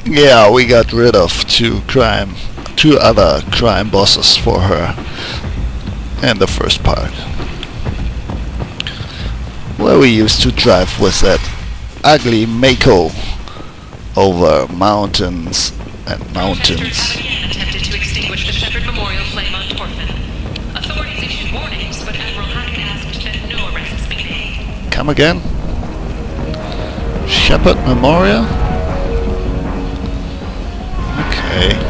Yeah, we got rid of 2 other crime bosses for her in the first part. Where we used to drive with that ugly Mako over mountains and mountains. Attempted to extinguish the Shepard Memorial flame on Torfin. Authorities issued warnings, but Admiral Hackett asked that no arrests be made. Come again? Shepard Memorial? Okay.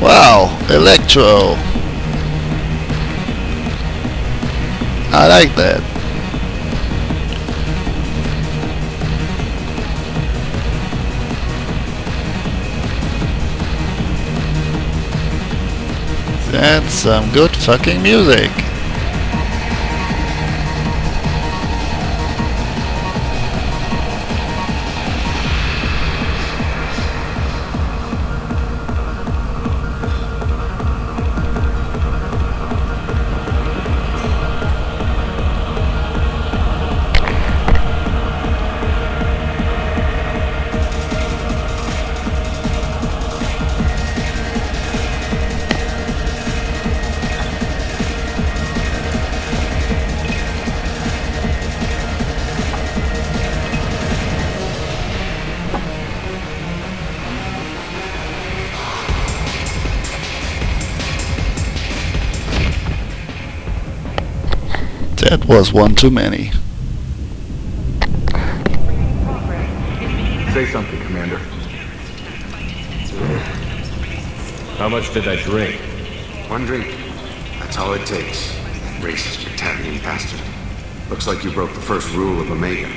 Wow, Electro. I like that. That's some good fucking music. That was one too many. Say something, Commander. How much did I drink? 1 drink. That's all it takes. Racist Battalion bastard. Looks like you broke the first rule of Omega.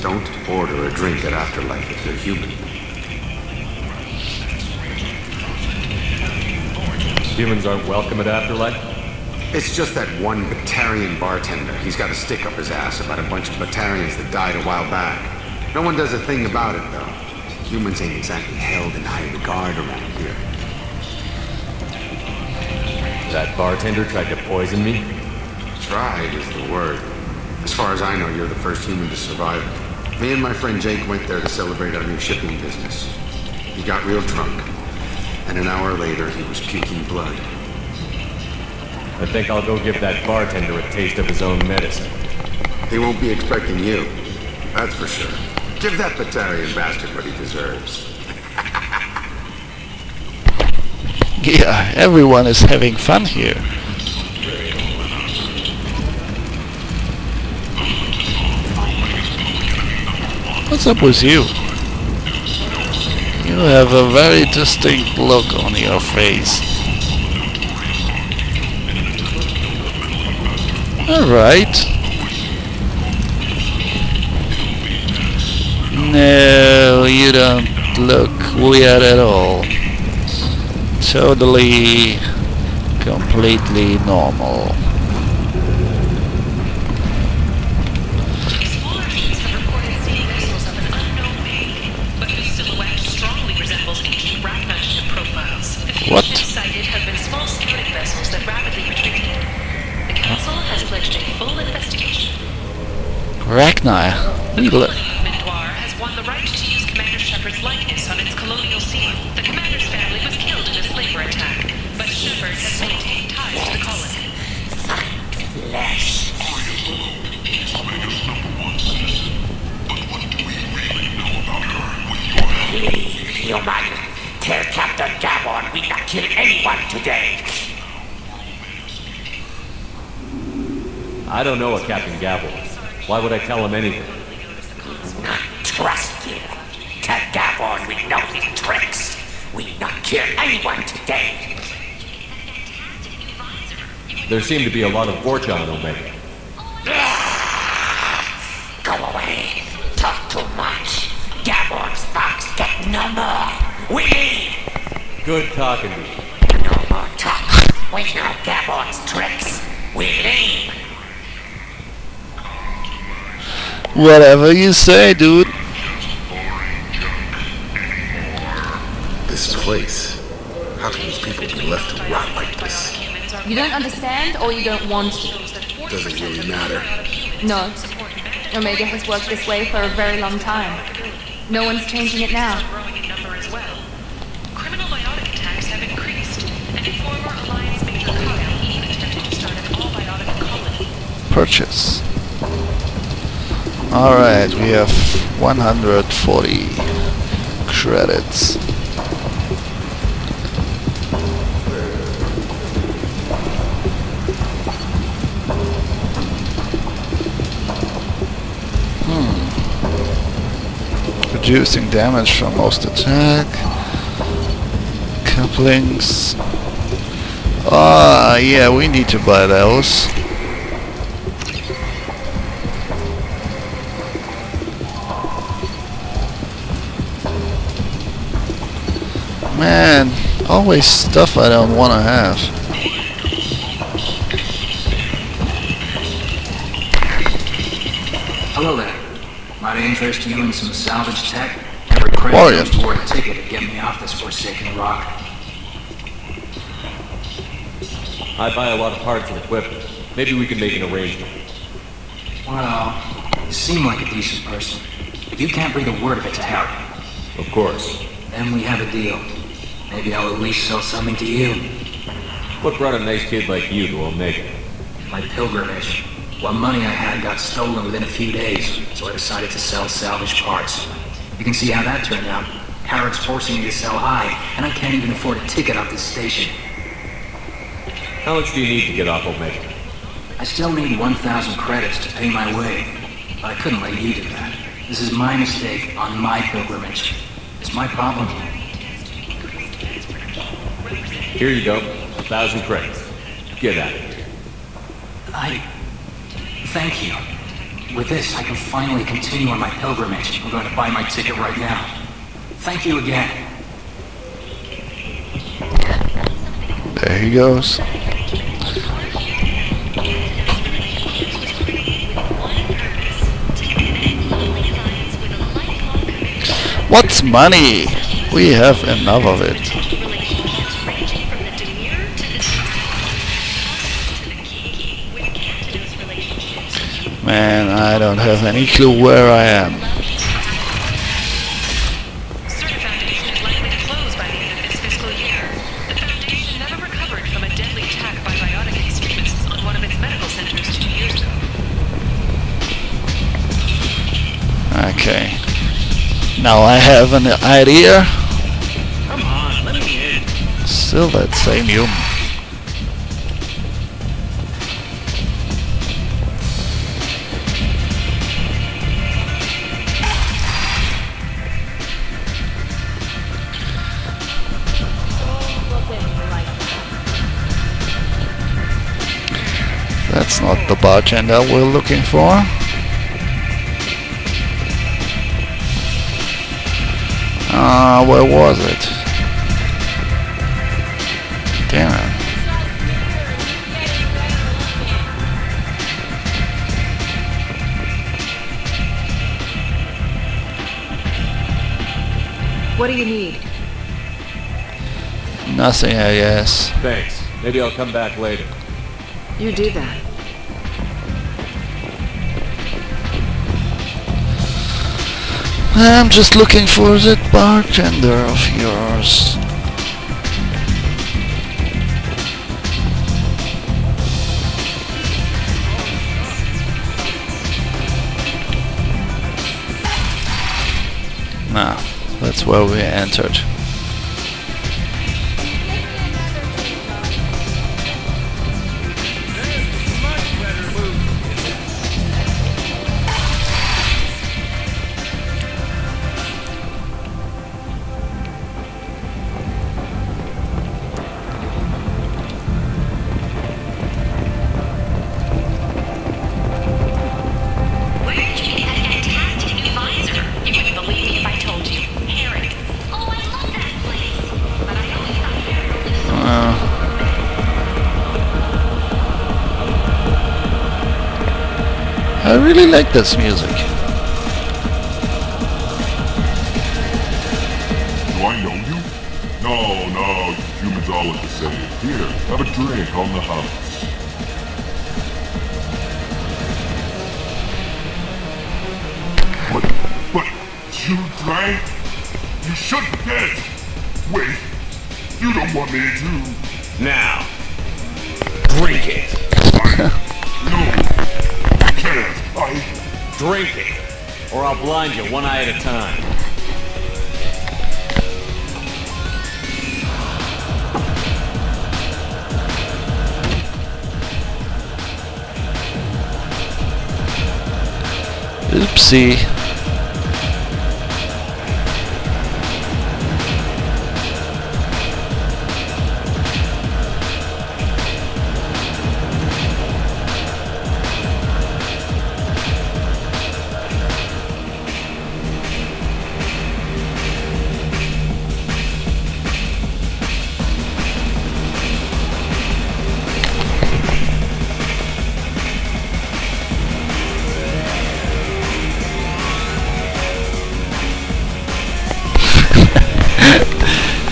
Don't order a drink at Afterlife if you're human. Humans aren't welcome at Afterlife? It's just that one Batarian bartender. He's got a stick up his ass about a bunch of Batarians that died a while back. No one does a thing about it, though. Humans ain't exactly held in high regard around here. That bartender tried to poison me? Tried is the word. As far as I know, you're the first human to survive it. Me and my friend Jake went there to celebrate our new shipping business. He got real drunk, and an hour later he was puking blood. I think I'll go give that bartender a taste of his own medicine. He won't be expecting you. That's for sure. Give that Batarian bastard what he deserves. Yeah, everyone is having fun here. What's up with you? You have a very distinct look on your face. Alright. No, you don't look weird at all. Totally, completely normal. vessels that rapidly retreated. The Council has pledged a full investigation. Ragnar. We Movement Dwar has won the right to use Commander Shepard's likeness on its colonial seal. The Commander's family was killed in a slaver attack, but Shepard has maintained ties to the colony. Flesh. Omega's #1 citizen. But what do we really know about her with your help? Please, human. Tell Captain Gabon we not kill anyone today. I don't know a Captain Gabble. Why would I tell him anything? Not trust you. Tell Gabon we know his tricks. We not kill anyone today. There seem to be a lot of Vorcha on Omega. Go away. Talk too much. Gabon's fox get no more. We leave. Good talking to you. No more talk. We know Gabon's tricks. We leave. Whatever you say, dude. This place. How can these people be left to rot like this? You don't understand, or you don't want to? Doesn't really matter. No. Omega has worked this way for a very long time. No one's changing it now. Criminal biotic attacks have increased, and a former Alliance Major Kyle even attempted to start an all-biotic colony. Purchase. Alright, we have 140 credits. Reducing damage from most attack. Couplings. Ah, yeah, we need to buy those. Man, always stuff I don't want to have. Hello there. Might I interest you in some salvage tech? Every credit is worth a ticket to get me off this forsaken rock. I buy a lot of parts and equipment. Maybe we can make an arrangement. Well, you seem like a decent person. If you can't breathe a word of it to Harry. Of course. Then we have a deal. Maybe I'll at least sell something to you. What brought a nice kid like you to Omega? My pilgrimage. What money I had got stolen within a few days, so I decided to sell salvage parts. You can see how that turned out. Harrod's forcing me to sell high, and I can't even afford a ticket off this station. How much do you need to get off Omega? I still need 1,000 credits to pay my way, but I couldn't let you do that. This is my mistake on my pilgrimage. It's my problem. Here you go. 1,000 credits. Get out of here. Thank you. With this, I can finally continue on my pilgrimage. I'm going to buy my ticket right now. Thank you again. There he goes. What's money? We have enough of it. Man, I don't have any clue where I am. Certain Foundation is likely to close by the end of this fiscal year. The Foundation never recovered from a deadly attack by biotic extremists on one of its medical centers 2 years ago. Okay. Now I have an idea. Come on, let me in. Still that same human. That's not the bartender we're looking for. Where was it? Damn it. What do you need? Nothing, I guess. Thanks. Maybe I'll come back later. You do that. I'm just looking for that bartender of yours. Nah, that's where we entered. I really like this music. Do I know you? No, humans all look the same. Here, have a drink on the house. But, you drank? You shouldn't have. Wait, you don't want me to. Now, drink it. No. Drink it, or I'll blind you one eye at a time. Oopsie.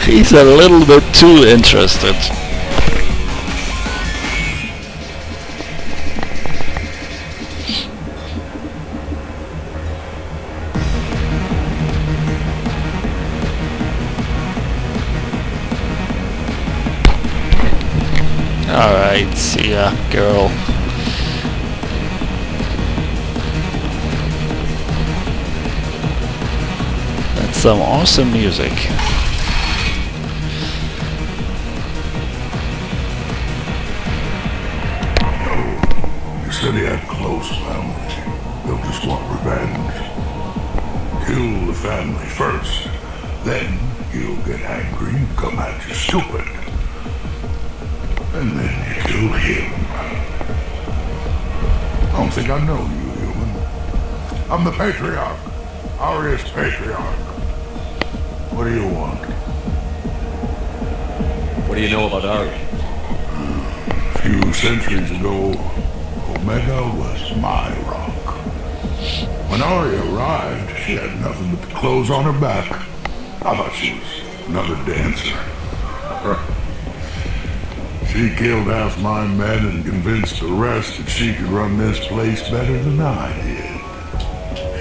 He's a little bit too interested. Alright, see ya, girl. That's some awesome music. Said he had close family. They'll just want revenge. Kill the family first. Then he'll get angry and come at you stupid. And then you kill him. I don't think I know you, human. I'm the Patriarch. Arius Patriarch. What do you want? What do you know about Aria? A few centuries ago, Omega was my rock. When Aria arrived, she had nothing but the clothes on her back. I thought she was another dancer. She killed half my men and convinced the rest that she could run this place better than I did.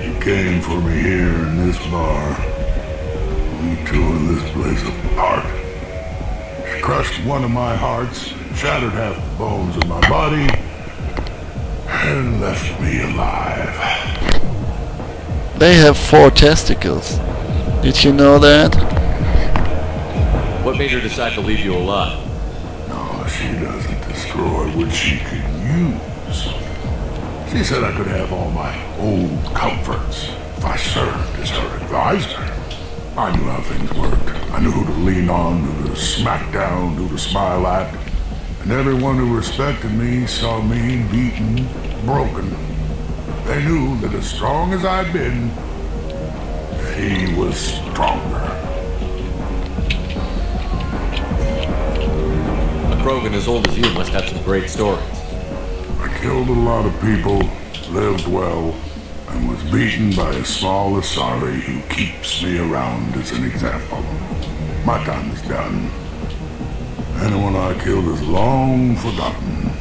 She came for me here in this bar. We tore this place apart. She crushed one of my hearts, shattered half the bones in my body, and left me alive. They have 4 testicles. Did you know that? What made her decide to leave you alive? No, she doesn't destroy what she can use. She said I could have all my old comforts if I served as her advisor. I knew how things worked. I knew who to lean on, who to smack down, who to smile at. And everyone who respected me saw me beaten, broken. They knew that as strong as I'd been, she was stronger. A Krogan as old as you must have some great stories. I killed a lot of people, lived well, and was beaten by a small Asari who keeps me around as an example. My time is done. Anyone I killed is long forgotten.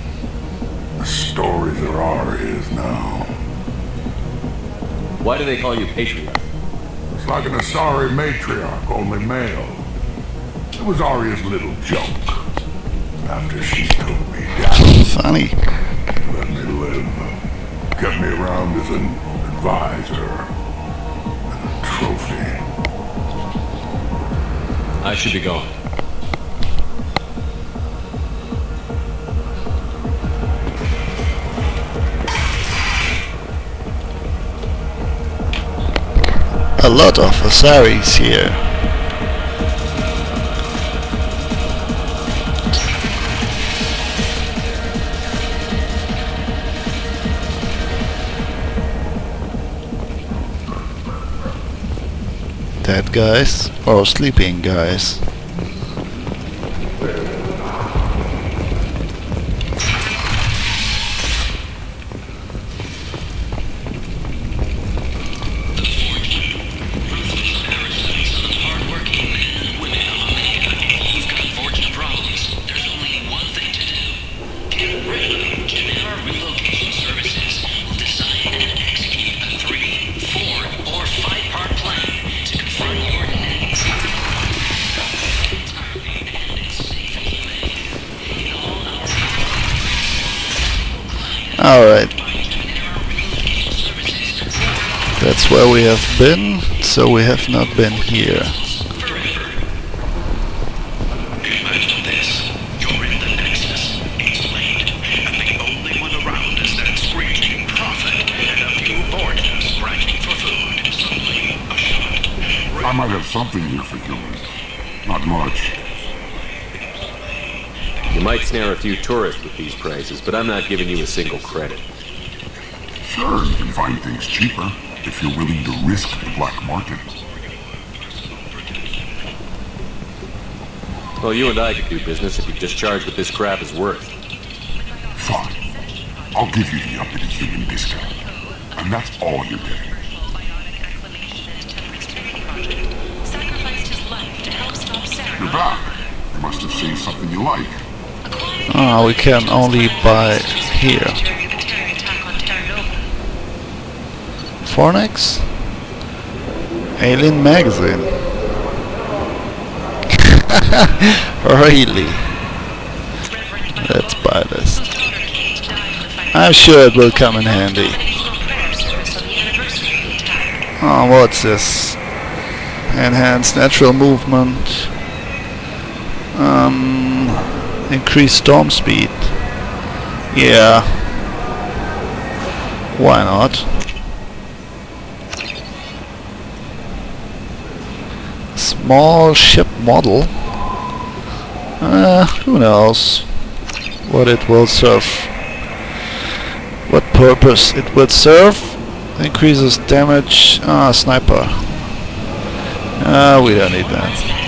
The stories are Arya's now. Why do they call you Patriarch? It's like an Asari matriarch, only male. It was Arya's little joke. After she took me down. Funny. Let me live. Kept me around as an advisor. And a trophy. I should be going. A lot of Asaris here. Dead guys or sleeping guys? Alright. That's where we have been, so we have not been here. Imagine this. You're in the Nexus. It's late, and the only one around is that screeching prophet and a few Borgias scratching for food. Suddenly, a shot. I might have something here for humans. Not much. You might snare a few tourists with these prices, but I'm not giving you a single credit. Sure, you can find things cheaper if you're willing to risk the black market. Well, you and I could do business if you just charge what this crap is worth. Fine. I'll give you the uppity human discount. And that's all you're getting. You're back. You must have seen something you like. Ah, we can only buy here. Fornex? Alien magazine. Really? Let's buy this. I'm sure it will come in handy. Oh, what's this? Enhanced natural movement. Increase storm speed. Yeah. Why not? Small ship model. Who knows what it will serve. What purpose it will serve? Increases damage. Sniper. We don't need that.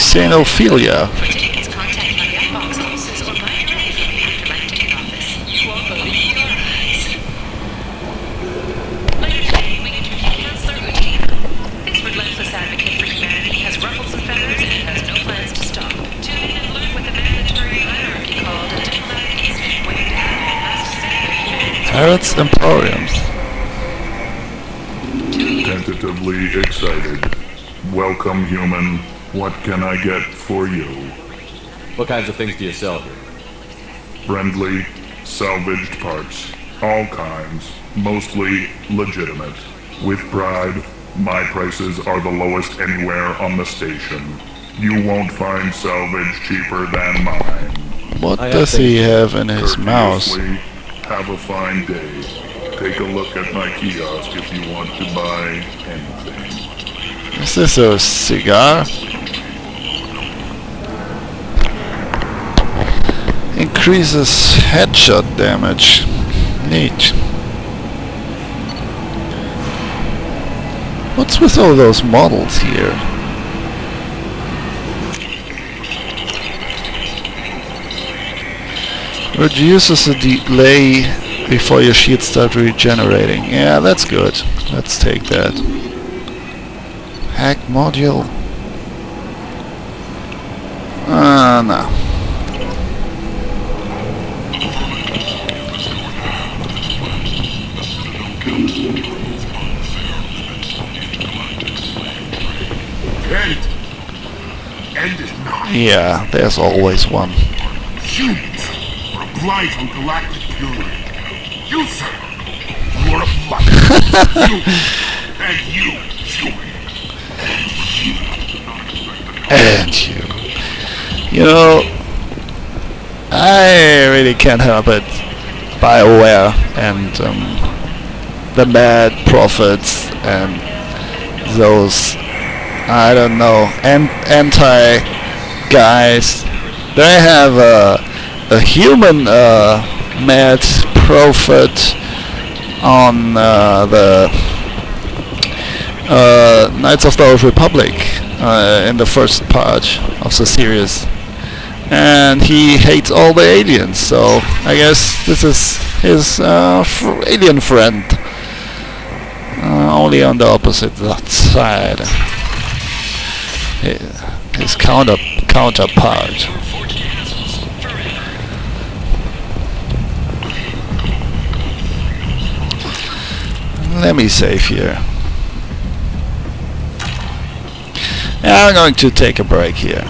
Xenophilia. Pirates Emporium. Tentatively excited. Welcome, human. What can I get for you? What kinds of things do you sell here? Friendly, salvaged parts. All kinds. Mostly legitimate. With pride, my prices are the lowest anywhere on the station. You won't find salvage cheaper than mine. What does he have in his mouse? Have a fine day. Take a look at my kiosk if you want to buy anything. Is this a cigar? Increases headshot damage. Neat. What's with all those models here? Reduces the delay before your shields start regenerating. Yeah, that's good. Let's take that. Hack module. No. End is not. Yeah, there's always one. Humans are a blight on galactic purity. You, sir, you are a blight. You, human. And you. You know, I really can't help it. BioWare and the Mad Prophets and those, I don't know, anti guys. They have a human Mad Prophet on the Knights of the Old Republic in the first part of the series, and he hates all the aliens, so I guess this is his alien friend, only on the opposite side, his counterpart. Let me save here. I'm going to take a break here.